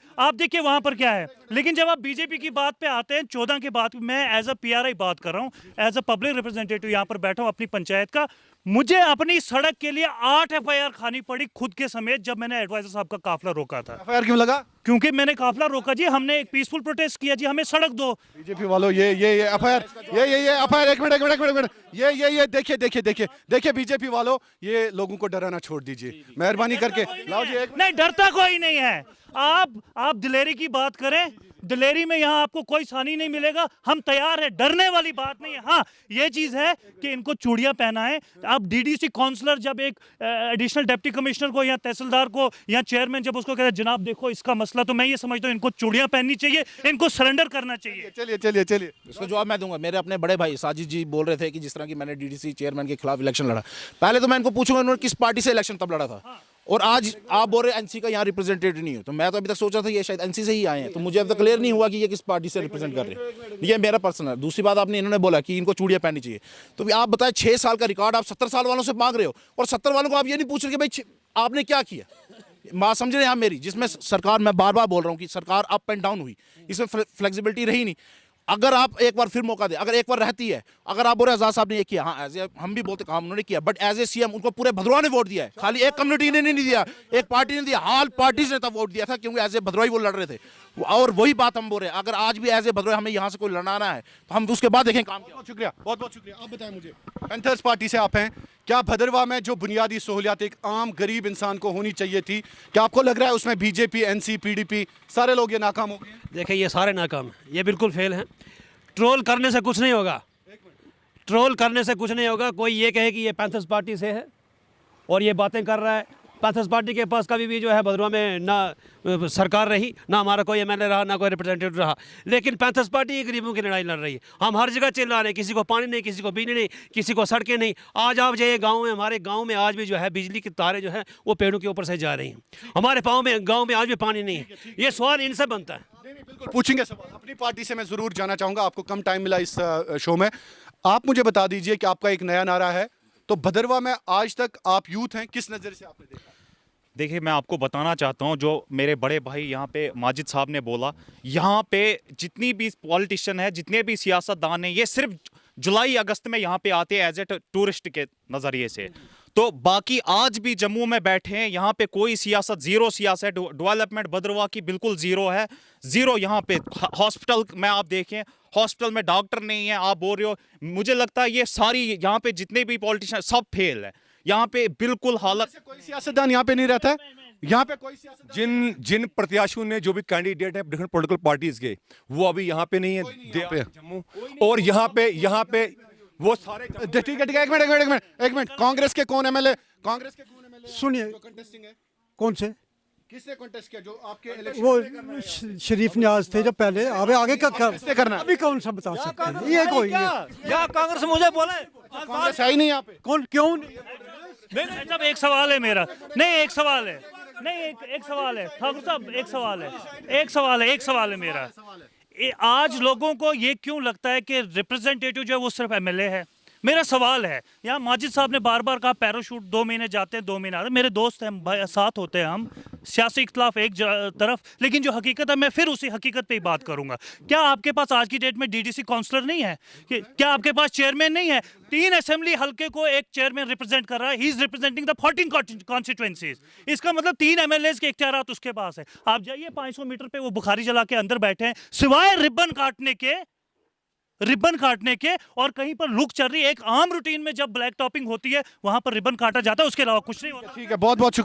आप देखिए वहाँ पर क्या है। लेकिन जब आप बीजेपी की बात पे आते हैं, 14 के बाद, मैं एज अ पीआरआई बात कर रहा हूँ, एज अ पब्लिक रिप्रेजेंटेटिव यहाँ पर बैठा हूँ अपनी पंचायत का, मुझे अपनी सड़क के लिए 8 FIR खानी पड़ी खुद के समेत, जब मैंने एडवाइजर साहब का काफिला रोका था। FIR क्यों लगा? क्योंकि मैंने काफिला रोका जी, हमने एक पीसफुल प्रोटेस्ट किया जी, हमें सड़क दो। बीजेपी वालों ये FIR, ये FIR, एक मिनट, ये देखिए बीजेपी वालों, ये लोगों को डराना छोड़ दीजिए, मेहरबानी करके लाओ जी। नहीं, डरता कोई नहीं है। आप दिलेरी की बात करें, दिलेरी में यहाँ आपको कोई सानी नहीं मिलेगा, हम तैयार है, डरने वाली बात नहीं है। हाँ, ये चीज़ है कि इनको चूड़ियाँ पहनाएं। आप डीडीसी काउंसलर जब एक एडिशनल डिप्टी कमिश्नर को या तहसीलदार को या चेयरमैन जब उसको कहते हैं जनाब देखो इसका मसला, तो मैं ये समझता हूँ इनको चूड़ियाँ पहननी चाहिए, इनको सरेंडर करना चाहिए। चलिए इसका जवाब मैं दूंगा। मेरे अपने बड़े भाई साजिद जी बोल रहे थे कि जिस तरह की मैंने डीडीसी चेयरमैन के खिलाफ इलेक्शन लड़ा, पहले तो मैं इनको पूछूंगा उन्होंने किस पार्टी से इलेक्शन तब लड़ा था, और आज आप बोल रहे हैं एनसी का यहाँ रिप्रेजेंटेटिव नहीं हो, तो मैं तो अभी तक सोचा था ये शायद एनसी से ही आए हैं, तो मुझे अभी तक क्लियर नहीं हुआ कि ये किस पार्टी से रिप्रेजेंट कर रहे हैं। ये मेरा पर्सनल। दूसरी बात, आपने इन्होंने बोला कि इनको चूड़ियाँ पहननी चाहिए, तो आप बताएं 6 साल का रिकॉर्ड आप 70 साल वालों से मांग रहे हो, और 70 वालों को आप ये नहीं पूछ रहे कि भाई आपने क्या किया। बात समझ रहे हैं आप मेरी, जिसमें सरकार, मैं बार बार बोल रहा हूँ कि सरकार अप एंड डाउन हुई, इसमें फ्लेक्सिबिलिटी रही नहीं। अगर आप एक बार फिर मौका दे, अगर एक बार रहती है, अगर आप बोल रहे आजाद साहब ने ये किया, हाँ एज ए, हम भी बोलते काम उन्होंने किया, बट एज ए सीएम उनको पूरे भद्रवाह ने वोट दिया है, खाली एक कम्युनिटी ने नहीं दिया, एक पार्टी ने दिया, हाल पार्टीज ने तब वोट दिया था, क्योंकि एज ए भद्रवाही वो लड़ रहे थे। और वही बात हम बोल रहे हैं, अगर आज भी एज ए भद्रवाही हमें यहाँ से कोई लड़ाना है तो हम उसके बाद देखें काम। बहुत शुक्रिया, बहुत शुक्रिया। आप बताएं मुझे, पैंथर्स पार्टी से आप हैं, क्या भद्रवाह में जो बुनियादी सहूलियात एक आम गरीब इंसान को होनी चाहिए थी, क्या आपको लग रहा है उसमें बीजेपी, एनसी, पीडीपी सारे लोग ये नाकाम हो गए? देखिए, ये सारे नाकाम हैं, ये बिल्कुल फेल हैं। ट्रोल करने से कुछ नहीं होगा, ट्रोल करने से कुछ नहीं होगा। कोई ये कहे कि ये पैंथर्स पार्टी से है और ये बातें कर रहा है, पैंथर्स पार्टी के पास कभी भी जो है भद्रवा में ना सरकार रही, ना हमारा कोई एमएलए रहा, ना कोई रिप्रेजेंटेटिव रहा। लेकिन पैंथर्स पार्टी ही गरीबों की लड़ाई लड़ रही है। हम हर जगह चिल्ला रहे हैं, किसी को पानी नहीं, किसी को बिजली नहीं, किसी को सड़कें नहीं। आज आप जाइए गाँव में, हमारे गाँव में आज भी जो है बिजली की तारें जो है वो पेड़ों के ऊपर से जा रही हैं। हमारे गाँव में आज भी पानी नहीं है। ये सवाल इनसे बनता है। बिल्कुल पूछेंगे सवाल। अपनी पार्टी से मैं जरूर जाना चाहूंगा, आपको कम टाइम मिला इस शो में। आप मुझे बता दीजिए कि आपका एक नया नारा है, तो भदरवा में आज तक आप यूथ हैं, किस नज़र से आपने देखा? देखिए, मैं आपको बताना चाहता हूं, जो मेरे बड़े भाई यहाँ पे माजिद साहब ने बोला, यहाँ पे जितनी भी पॉलिटिशियन है, जितने भी सियासतदान हैं, ये सिर्फ जुलाई अगस्त में यहाँ पे आते हैं एज ए टूरिस्ट के नज़रिए से। तो बाकी आज भी जम्मू में बैठे हैं, यहाँ पे कोई सियासत, जीरो सियासत, डेवलपमेंट भद्रवा की बिल्कुल जीरो है, जीरो। यहाँ पे हॉस्पिटल में आप देखें, हॉस्पिटल में डॉक्टर नहीं है, आप बोल रहे हो। मुझे लगता है ये सारी यहाँ पे जितने भी पॉलिटिशियन सब फेल है यहाँ पे, बिल्कुल हालत। कोई सियासतदान यहाँ पे नहीं रहता है, यहाँ पे कोई सियासतदान जिन प्रत्याशियों ने, जो भी कैंडिडेट है डिफरेंट पॉलिटिकल पार्टीज के, वो अभी यहाँ पे नहीं है जम्मू। और यहाँ पे वो सारे ठीक है, एक मिनट। कांग्रेस के कौन एमएलए, सुनिए, कौन से किसने कॉन्टेस्ट किया जो आपके इलेक्शन? वो शरीफ न्याज थे जो पहले। अब आगे का करना अभी कौन सा बता सकते हैं? ये कोई या कांग्रेस मुझे बोले, कांग्रेस है ही नहीं यहाँ पे। कौन, क्यों साहब एक सवाल है मेरा, नहीं एक सवाल है, नहीं एक सवाल है ठाकुर साहब, एक सवाल है मेरा। आज लोगों को ये क्यों लगता है कि रिप्रेजेंटेटिव जो है वो सिर्फ एमएलए है? मेरा सवाल है, यहाँ माजिद साहब ने बार बार कहा पैराशूट 2 महीने जाते हैं 2 महीने आते हैं। मेरे दोस्त हैं, साथ होते हैं हम, सियासी इख्तलाफ एक तरफ, लेकिन जो हकीकत है मैं फिर उसी हकीकत पे ही बात करूंगा। क्या आपके पास आज की डेट में डीडीसी काउंसलर नहीं है? क्या आपके पास चेयरमैन नहीं है? 3 असेंबली हल्के को एक चेयरमैन रिप्रेजेंट कर रहा है। He is representing the 14 constituencies. इसका मतलब 3 एमएलए के इख्तियारात उसके पास है। आप जाइए 500 मीटर पे, वो बुखारी जला के अंदर बैठे हैं, सिवाय रिबन काटने के और कहीं पर लुक चल रही है। एक आम रूटीन में जब ब्लैक टॉपिंग होती है वहां पर रिबन काटा जाता है, उसके अलावा कुछ नहीं होता। ठीक है, बहुत बहुत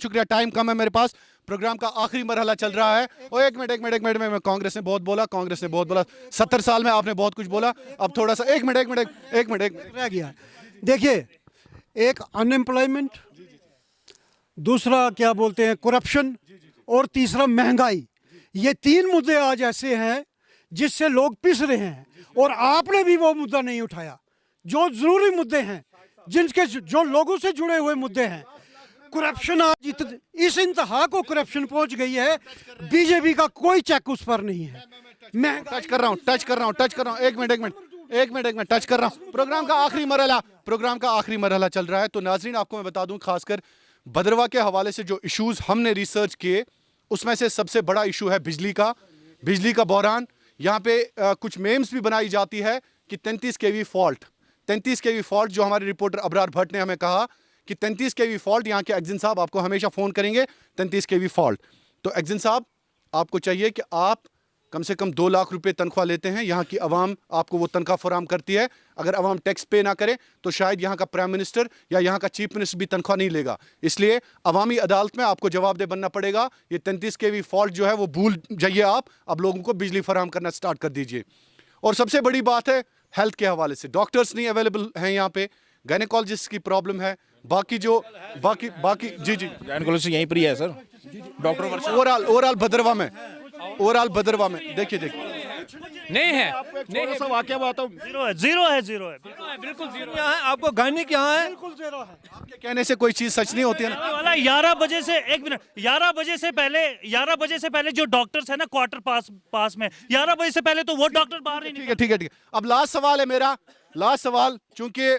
शुक्रिया। टाइम कम है मेरे पास, प्रोग्राम का आखिरी मरहला चल रहा है। और एक मिनट में कांग्रेस ने बहुत बोला, 70 साल में आपने बहुत कुछ बोला। अब थोड़ा सा एक मिनट रह गया। देखिए, एक अनएम्प्लॉयमेंट, दूसरा क्या बोलते हैं करप्शन, और तीसरा महंगाई। ये 3 मुद्दे आज ऐसे हैं जिससे लोग पिस रहे हैं, और आपने भी वो मुद्दा नहीं उठाया जो जरूरी मुद्दे हैं, जो लोगों से जुड़े हुए मुद्दे हैं। करप्शन आज इस इंतहा को करप्शन पहुंच गई है, बीजेपी का कोई चेक उस पर नहीं है। मैं टच कर रहा हूं। एक मिनट टच कर रहा हूं। प्रोग्राम का आखिरी मरहला चल रहा है। तो नाजरीन, आपको मैं बता दूं, खासकर भद्रवा के हवाले से जो इश्यूज हमने रिसर्च किए, उसमें से सबसे बड़ा इशू है बिजली का बहरान। यहाँ पे कुछ मेम्स भी बनाई जाती है कि 33 kV फॉल्ट, जो हमारे रिपोर्टर अबरार भट्ट ने हमें कहा कि 33 kV फॉल्ट। यहाँ के एक्जिन साहब आपको हमेशा फ़ोन करेंगे, 33 kV फॉल्ट। तो एक्जिन साहब, आपको चाहिए कि आप कम से कम 2 लाख रुपए तनख्वाह लेते हैं, यहाँ की आवाम आपको वो तनख्वाह फराम करती है। अगर आवाम टैक्स पे ना करे तो शायद यहाँ का प्राइम मिनिस्टर या यहाँ का चीफ मिनिस्टर भी तनख्वाह नहीं लेगा। इसलिए अवामी अदालत में आपको जवाबदेह बनना पड़ेगा। ये 33 kV फॉल्ट जो है वो भूल जाइए आप, अब लोगों को बिजली फराम करना स्टार्ट कर दीजिए। और सबसे बड़ी बात है हेल्थ के हवाले से, डॉक्टर्स नहीं अवेलेबल हैं यहाँ पे, गायनेकोलॉजिस्ट की प्रॉब्लम है। बाकी जी गायनेकोलॉजिस्ट यहीं पर ही है सर, डॉक्टर ओवरऑल भद्रवा में देखिए नहीं है, थोड़ा वाकया बताऊं, जीरो है, बिल्कुल जीरो यहाँ है। आपको गायनिक यहाँ है, आपके कहने से कोई चीज सच नहीं होती है ना। वाला 11 बजे से 11 बजे से पहले जो डॉक्टर्स है ना क्वार्टर पास में, 11 बजे से पहले तो वो डॉक्टर बाहर नहीं निकलते। ठीक है। अब लास्ट सवाल है मेरा, चूंकि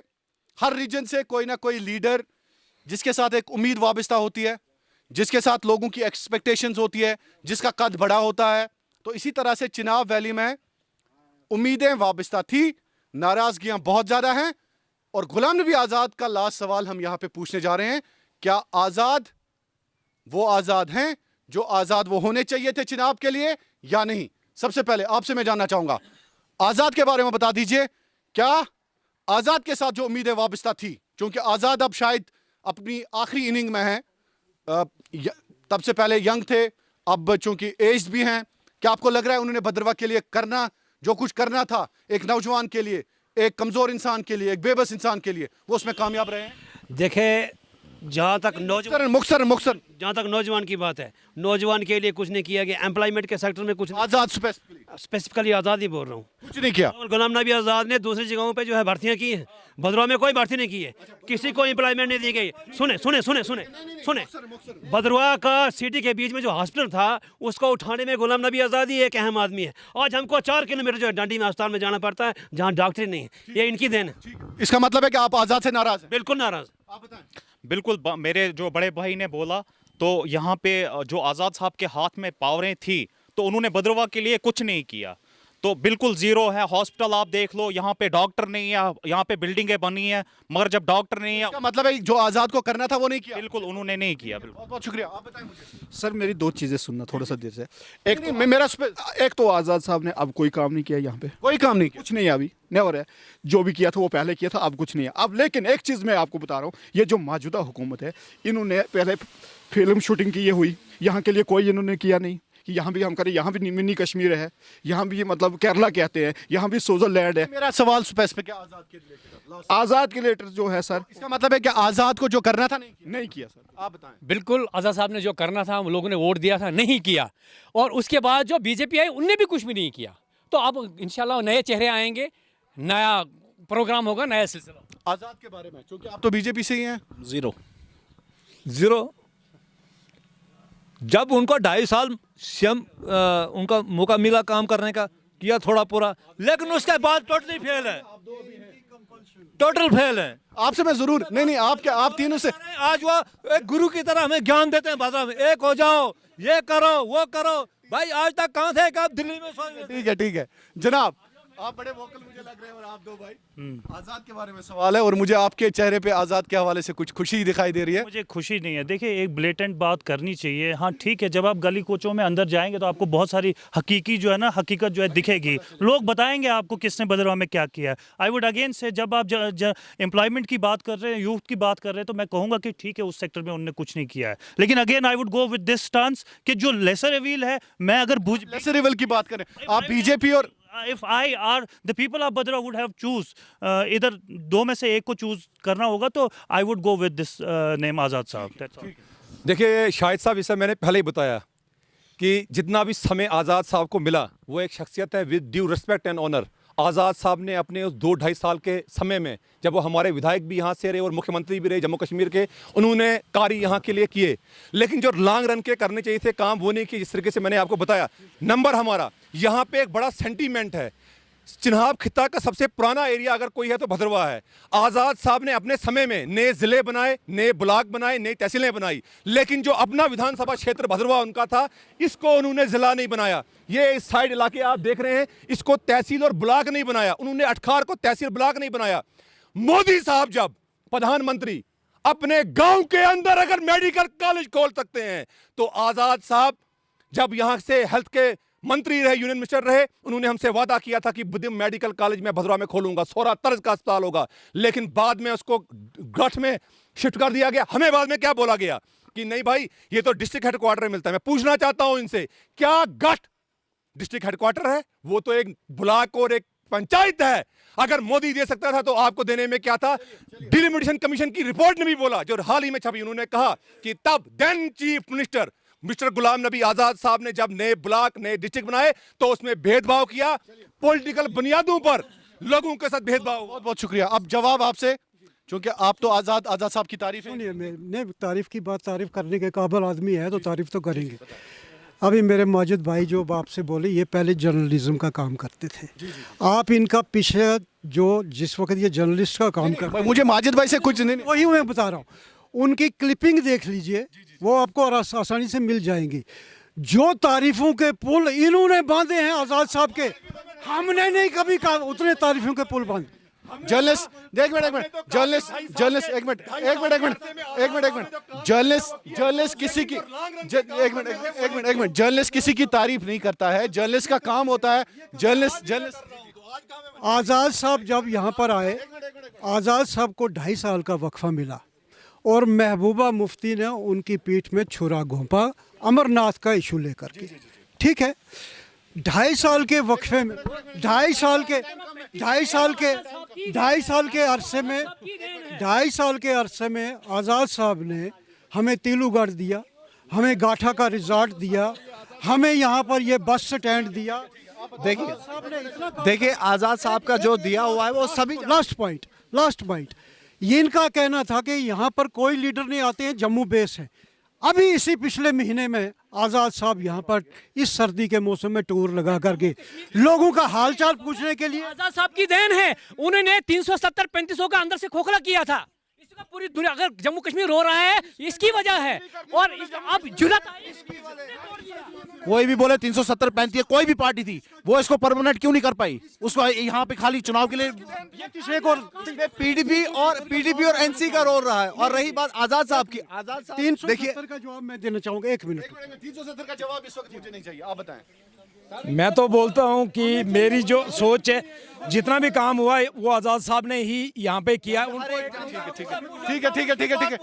हर रीजन से कोई ना कोई लीडर जिसके साथ एक उम्मीद वाबस्ता होती है, जिसके साथ लोगों की एक्सपेक्टेशंस होती है, जिसका कद बड़ा होता है, तो इसी तरह से चिनाब वैली में उम्मीदें वाबस्ता थी, नाराजगियां बहुत ज्यादा हैं। और गुलाम नबी आजाद का लास्ट सवाल हम यहां पे पूछने जा रहे हैं, क्या आजाद वो आजाद हैं जो आजाद वो होने चाहिए थे चिनाब के लिए या नहीं? सबसे पहले आपसे मैं जानना चाहूंगा, आजाद के बारे में बता दीजिए, क्या आजाद के साथ जो उम्मीदें वाबस्ता थी, क्योंकि आजाद अब शायद अपनी आखिरी इनिंग में है, तब से पहले यंग थे, अब चूंकि एज भी हैं, क्या आपको लग रहा है उन्होंने भद्रवा के लिए करना जो कुछ करना था, एक नौजवान के लिए, एक कमजोर इंसान के लिए, एक बेबस इंसान के लिए, वो उसमें कामयाब रहे हैं? देखे, जहाँ तक नौजवान मुख्तसर जहाँ तक नौजवान की बात है, नौजवान के लिए कुछ नहीं किया गया। एम्प्लॉयमेंट के सेक्टर में कुछ आज़ाद स्पेसिफिकली आज़ाद ही बोल रहा हूँ, कुछ नहीं किया। और गुलाम नबी आज़ाद ने दूसरी जगहों पे जो है भर्तियाँ की हैं, भद्रवा में कोई भर्ती नहीं की है, किसी को एम्प्लॉयमेंट नहीं दी गई। सुने सुने सुने सुने सुने भद्रवा का सिटी के बीच में जो हॉस्पिटल था उसको उठाने में गुलाम नबी आज़ाद ही एक अहम आदमी है। आज हमको 4 किलोमीटर जो है डांडी में अस्पताल में जाना पड़ता है जहाँ डॉक्टर नहीं है, ये इनकी देन है। इसका मतलब है कि आप आज़ाद से नाराज हैं? बिल्कुल नाराज। बिल्कुल मेरे जो बड़े भाई ने बोला तो यहाँ पे जो आज़ाद साहब के हाथ में पावरें थी तो उन्होंने भद्रवा के लिए कुछ नहीं किया, तो बिल्कुल ज़ीरो है। हॉस्पिटल आप देख लो, यहाँ पे डॉक्टर नहीं है, यहाँ पे बिल्डिंगें बनी है, मगर जब डॉक्टर नहीं है, इसका मतलब है जो आज़ाद को करना था वो नहीं किया। बिल्कुल उन्होंने नहीं किया। बिल्कुल बहुत बहुत शुक्रिया। आप बताएं मुझे। सर मेरी 2 चीज़ें सुनना थोड़ा सा देर से। एक तो आज़ाद साहब ने अब कोई काम नहीं किया, यहाँ पे कोई काम नहीं किया, कुछ नहीं है अभी, नेवर है। जो भी किया था वो पहले किया था, अब कुछ नहीं है। अब लेकिन एक चीज़ मैं आपको बता रहा हूँ, ये जो मौजूदा हुकूमत है, इन्होंने पहले फिल्म शूटिंग की, ये हुई, यहाँ के लिए कोई इन्होंने किया नहीं कि यहाँ भी हम करें। यहाँ भी मिनी कश्मीर है, यहाँ भी मतलब केरला कहते हैं, यहाँ भी स्विट्जरलैंड है। मेरा सवाल स्पेसिफिक है आज़ाद के रिलेटेड। आज़ाद के लेटर जो है सर, इसका मतलब है कि आज़ाद को जो करना था नहीं किया सर। आप बताएं। बिल्कुल आज़ाद साहब ने जो करना था, हम लोगों ने वोट दिया था, नहीं किया। और उसके बाद जो बीजेपी आई उनने भी कुछ भी नहीं किया। तो अब इंशाल्लाह नए चेहरे आएंगे, नया प्रोग्राम होगा, नया सिलसिला। आज़ाद के बारे में, क्योंकि आप तो बीजेपी से ही हैं। ज़ीरो। जब उनको 2.5 साल सीएम उनका मौका मिला काम करने का, किया थोड़ा पूरा, लेकिन उसके बाद टोटली फेल है, टोटल फेल है। आपसे मैं जरूर नहीं आप क्या, आप तीनों से आज वो एक गुरु की तरह हमें ज्ञान देते हैं भाषा में, एक हो जाओ, ये करो वो करो। भाई आज तक कहाँ थे कि आप दिल्ली में? ठीक है जनाब, आप बड़े वोकल मुझे लग रहे हैं। और आप 2 भाई, आज़ाद के बारे में सवाल है और मुझे आपके चेहरे पे आज़ाद के हवाले से कुछ खुशी दिखाई दे रही है। मुझे खुशी नहीं है। देखिए, एक ब्लेटेंट बात करनी चाहिए। हाँ ठीक है, जब आप गली कोचों में अंदर जाएंगे तो आपको बहुत सारी हकीकी जो है ना, हकीकत जो है दिखेगी। लोग बताएंगे आपको किसने भद्रवा में क्या किया है। आई वुड अगेन से, जब आप एम्प्लॉयमेंट की बात कर रहे हैं, यूथ की बात कर रहे हैं, तो मैं कहूँगा कि ठीक है उस सेक्टर में उन्होंने कुछ नहीं किया है। लेकिन again I would go with this stance कि जो लेसर एविल है, मैं अगर लेसर एविल की बात करें, आप बीजेपी और if I are the people of Badra would have choose इधर 2 में से एक को चूज करना होगा तो I would go with this name आज़ाद साहब। देखिए शाहिद साहब, इसे मैंने पहले ही बताया कि जितना भी समय आज़ाद साहब को मिला, वो एक शख्सियत है with due respect and honour. Azad साहब ने अपने उस 2-2.5 साल के समय में, जब वो हमारे विधायक भी यहाँ से रहे और मुख्यमंत्री भी रहे जम्मू कश्मीर के, उन्होंने कार्य यहाँ के लिए किए। लेकिन जो लॉन्ग रन के करने चाहिए थे काम, वो नहीं किए, जिस तरीके से मैंने आपको बताया। नंबर हमारा यहाँ पे एक बड़ा सेंटीमेंट है। चिन्हाब खिता का सबसे पुराना एरिया अगर कोई है तो भद्रवा है। आज़ाद साहब ने अपने समय में नए ज़िले बनाए, नए ब्लॉक बनाए, नई तहसीलें बनाई, लेकिन जो अपना विधानसभा क्षेत्र भद्रवा उनका था, इसको उन्होंने ज़िला नहीं बनाया। ये इस साइड इलाके आप देख रहे हैं, इसको तहसील और ब्लॉक नहीं बनाया उन्होंने। अटखार को तहसील ब्लॉक नहीं बनाया। मोदी साहब जब प्रधानमंत्री अपने गाँव के अंदर अगर मेडिकल कॉलेज खोल सकते हैं, तो आज़ाद साहब जब यहाँ से हेल्थ के मंत्री रहे, यूनियन मिनिस्टर रहे, उन्होंने हमसे वादा किया था कि बुद्धिम मेडिकल कॉलेज में भद्रवा में खोलूंगा, 16 तर्ज का अस्पताल होगा। लेकिन बाद में उसको गठ में शिफ्ट कर दिया गया। हमें बाद में क्या बोला गया कि नहीं भाई, ये तो डिस्ट्रिक्ट हेडक्वार्टर में मिलता है। मैं पूछना चाहता हूं इनसे, क्या गठ डिस्ट्रिक्ट हेडक्वार्टर है? वो तो एक ब्लॉक और एक पंचायत है। अगर मोदी दे सकता था तो आपको देने में क्या था? डिलिमिटेशन कमीशन की रिपोर्ट ने भी बोला, जो हाल ही में छपी, उन्होंने कहा कि तब then chief minister mister Ghulam Nabi Azad साहब ने जब नए ब्लॉक, नए डिस्ट्रिक्ट बनाए तो उसमें भेदभाव किया, पॉलिटिकल बुनियादों पर लोगों के साथ भेदभाव। बहुत बहुत शुक्रिया। अब जवाब आपसे, क्योंकि आप तो आज़ाद साहब की तारीफ है। नहीं, तारीफ की बात, तारीफ करने के काबिल आदमी है तो तारीफ तो करेंगे। अभी मेरे माजिद भाई जो आपसे बोले, ये पहले जर्नलिज्म का काम करते थे। आप इनका पीछे जो जिस वक्त ये जर्नलिस्ट का काम कर, मुझे माजिद भाई से कुछ नहीं, वही मैं बता रहा हूँ। उनकी क्लिपिंग देख लीजिए, वो आपको आसानी से मिल जाएंगी। जो तारीफों के पुल इन्होंने बांधे हैं आज़ाद साहब के, हमने नहीं कभी कहा उतने तारीफों के पुल बांधे। जर्नलिस्ट एक मिनट जर्नलिस्ट किसी की जर्नलिस्ट किसी की तारीफ नहीं करता है। जर्नलिस्ट का काम होता है जर्नलिस्ट आज़ाद साहब जब यहाँ पर आए, आज़ाद साहब को 2.5 साल का वक्फा मिला और महबूबा मुफ्ती ने उनकी पीठ में छुरा घोंपा अमरनाथ का इशू लेकर के। ठीक है, 2.5 साल के वक्फे में 2.5 साल के 2.5 साल के अरसे में आज़ाद साहब ने हमें तेलुगढ़ दिया, हमें गाठा का रिजॉर्ट दिया, हमें यहाँ पर ये बस स्टैंड दिया। देखिए आज़ाद साहब का जो दिया हुआ है वो सभी। लास्ट पॉइंट ये इनका कहना था कि यहाँ पर कोई लीडर नहीं आते हैं, जम्मू बेस है। अभी इसी पिछले महीने में आज़ाद साहब यहाँ पर इस सर्दी के मौसम में टूर लगा करके लोगों का हालचाल पूछने के लिए। आज़ाद साहब की देन है, उन्होंने 370-3500 का अंदर से खोखला किया था। इसका पूरी दुनिया, अगर जम्मू कश्मीर रो रहा है इसकी वजह है। और अब जुलत कोई भी बोले 370-35 कोई भी पार्टी थी, वो इसको परमानेंट क्यों नहीं कर पाई? उसको यहाँ पे खाली चुनाव के लिए पीडीपी और एनसी का रोल रहा है। और रही बात आज़ाद साहब की, आज़ाद साहब 370 का जवाब मैं देना चाहूँगा। 1 मिनट। 370 का जवाब इस वक्त मुझे नहीं चाहिए, आप बताएं। मैं तो बोलता हूं कि मेरी जो सोच है, जितना भी काम हुआ है वो आज़ाद साहब ने ही यहाँ पे किया। उनको ठीक है।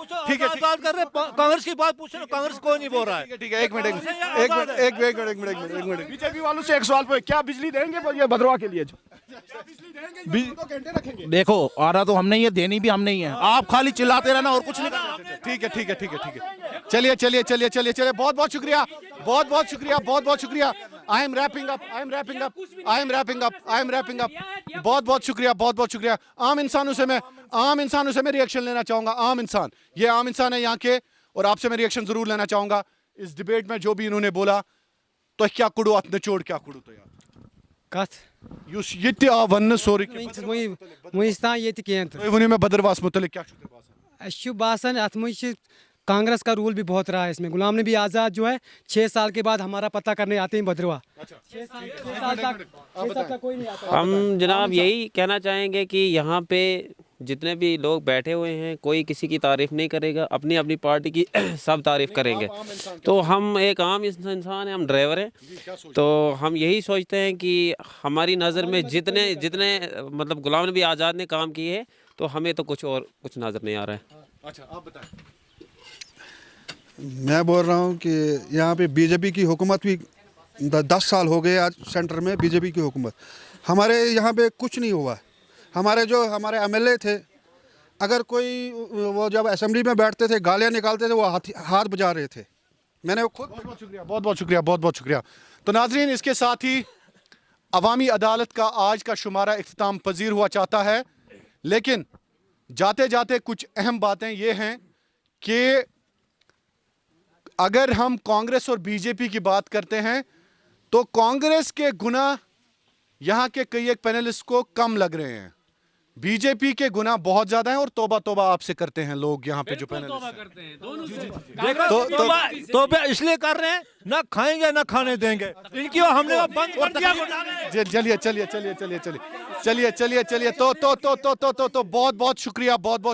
बात कर रहे, कांग्रेस की बात पूछ रहे, कांग्रेस कोई नहीं बोल रहा है। ठीक है, एक मिनट। बीजेपी वालों से एक सवाल पे, क्या बिजली देंगे ये भद्रवा के लिए? देखो, आना तो हमने ही है, देनी भी हमने ही है। आप खाली चिल्लाते रहना और कुछ नहीं करना। ठीक है। चलिए। बहुत शुक्रिया। बहुत शुक्रिया। I am wrapping up. बहुत शुक्रिया। आम इंसानों से मैं रिएक्शन लेना चाहूंगा। आम इंसान है यहाँ के, और आपसे मैं रिएक्शन जरूर लेना चाहूंगा इस डिबेट में जो भी इन्होंने बोला। तो क्या कुड़ो अत नचोड़ क्या कुड़ो तो यार युस ये वन सोरी मैं बदरवास मुतलिक क्या बासन अत कांग्रेस का रूल भी बहुत रहा है इसमें। गुलाम नबी आज़ाद जो है 6 साल के बाद हमारा पता करने आते हैं भद्रवा। 6 साल तक कोई नहीं आता। हम जनाब यही कहना चाहेंगे कि यहाँ पे जितने भी लोग बैठे हुए हैं, कोई किसी की तारीफ नहीं करेगा, अपनी अपनी पार्टी की सब तारीफ करेंगे। तो हम एक आम इंसान हैं, हम ड्राइवर हैं, तो हम यही सोचते हैं कि हमारी नज़र में जितने मतलब गुलाम नबी आज़ाद ने काम किए हैं, तो हमें तो कुछ नज़र नहीं आ रहा है। अच्छा, आप बताएं। मैं बोल रहा हूँ कि यहाँ पे बीजेपी की हुकूमत भी 10 साल हो गए आज सेंटर में बीजेपी की हुकूमत। हमारे यहाँ पे कुछ नहीं हुआ। हमारे एमएलए थे, अगर कोई वो जब असेंबली में बैठते थे गालियाँ निकालते थे, वो हाथ बजा रहे थे। मैंने खुद बहुत शुक्रिया। तो नाजरीन, इसके साथ ही अवामी अदालत का आज का शुमारा इख्तिताम पजीर हुआ चाहता है। लेकिन जाते जाते कुछ अहम बातें ये हैं कि अगर हम कांग्रेस और बीजेपी की बात करते हैं तो कांग्रेस के गुनाह यहाँ के कई एक पैनलिस्ट को कम लग रहे हैं, बीजेपी के गुनाह बहुत ज्यादा हैं। और तौबा आपसे करते हैं लोग यहाँ पे जो पैनलिस्ट हैं। तो इसलिए कर रहे हैं, ना खाएंगे ना खाने देंगे इनकी, हमने बंद कर दिया। चलिए। तो बहुत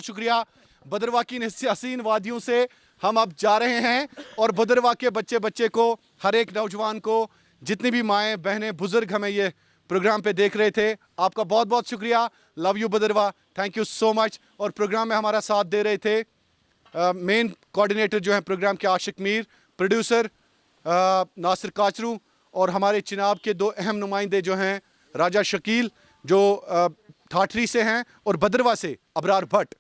शुक्रिया। बदरवा की हसीन वादियों से हम अब जा रहे हैं, और बदरवा के बच्चे को, हर एक नौजवान को, जितनी भी माएँ बहनें बुजुर्ग हमें ये प्रोग्राम पे देख रहे थे, आपका बहुत शुक्रिया। लव यू बदरवा, थैंक यू सो मच। और प्रोग्राम में हमारा साथ दे रहे थे मेन कोऑर्डिनेटर जो हैं प्रोग्राम के आशिक मीर, प्रोड्यूसर नासिर काचरू, और हमारे चिनाब के 2 अहम नुमाइंदे जो हैं राजा शकील जो ठाठरी से हैं, और बदरवा से अबरार भट्ट।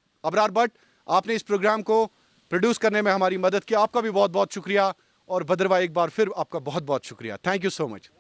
आपने इस प्रोग्राम को प्रोड्यूस करने में हमारी मदद की, आपका भी बहुत शुक्रिया। और बदरवा एक बार फिर आपका बहुत शुक्रिया। Thank you so much.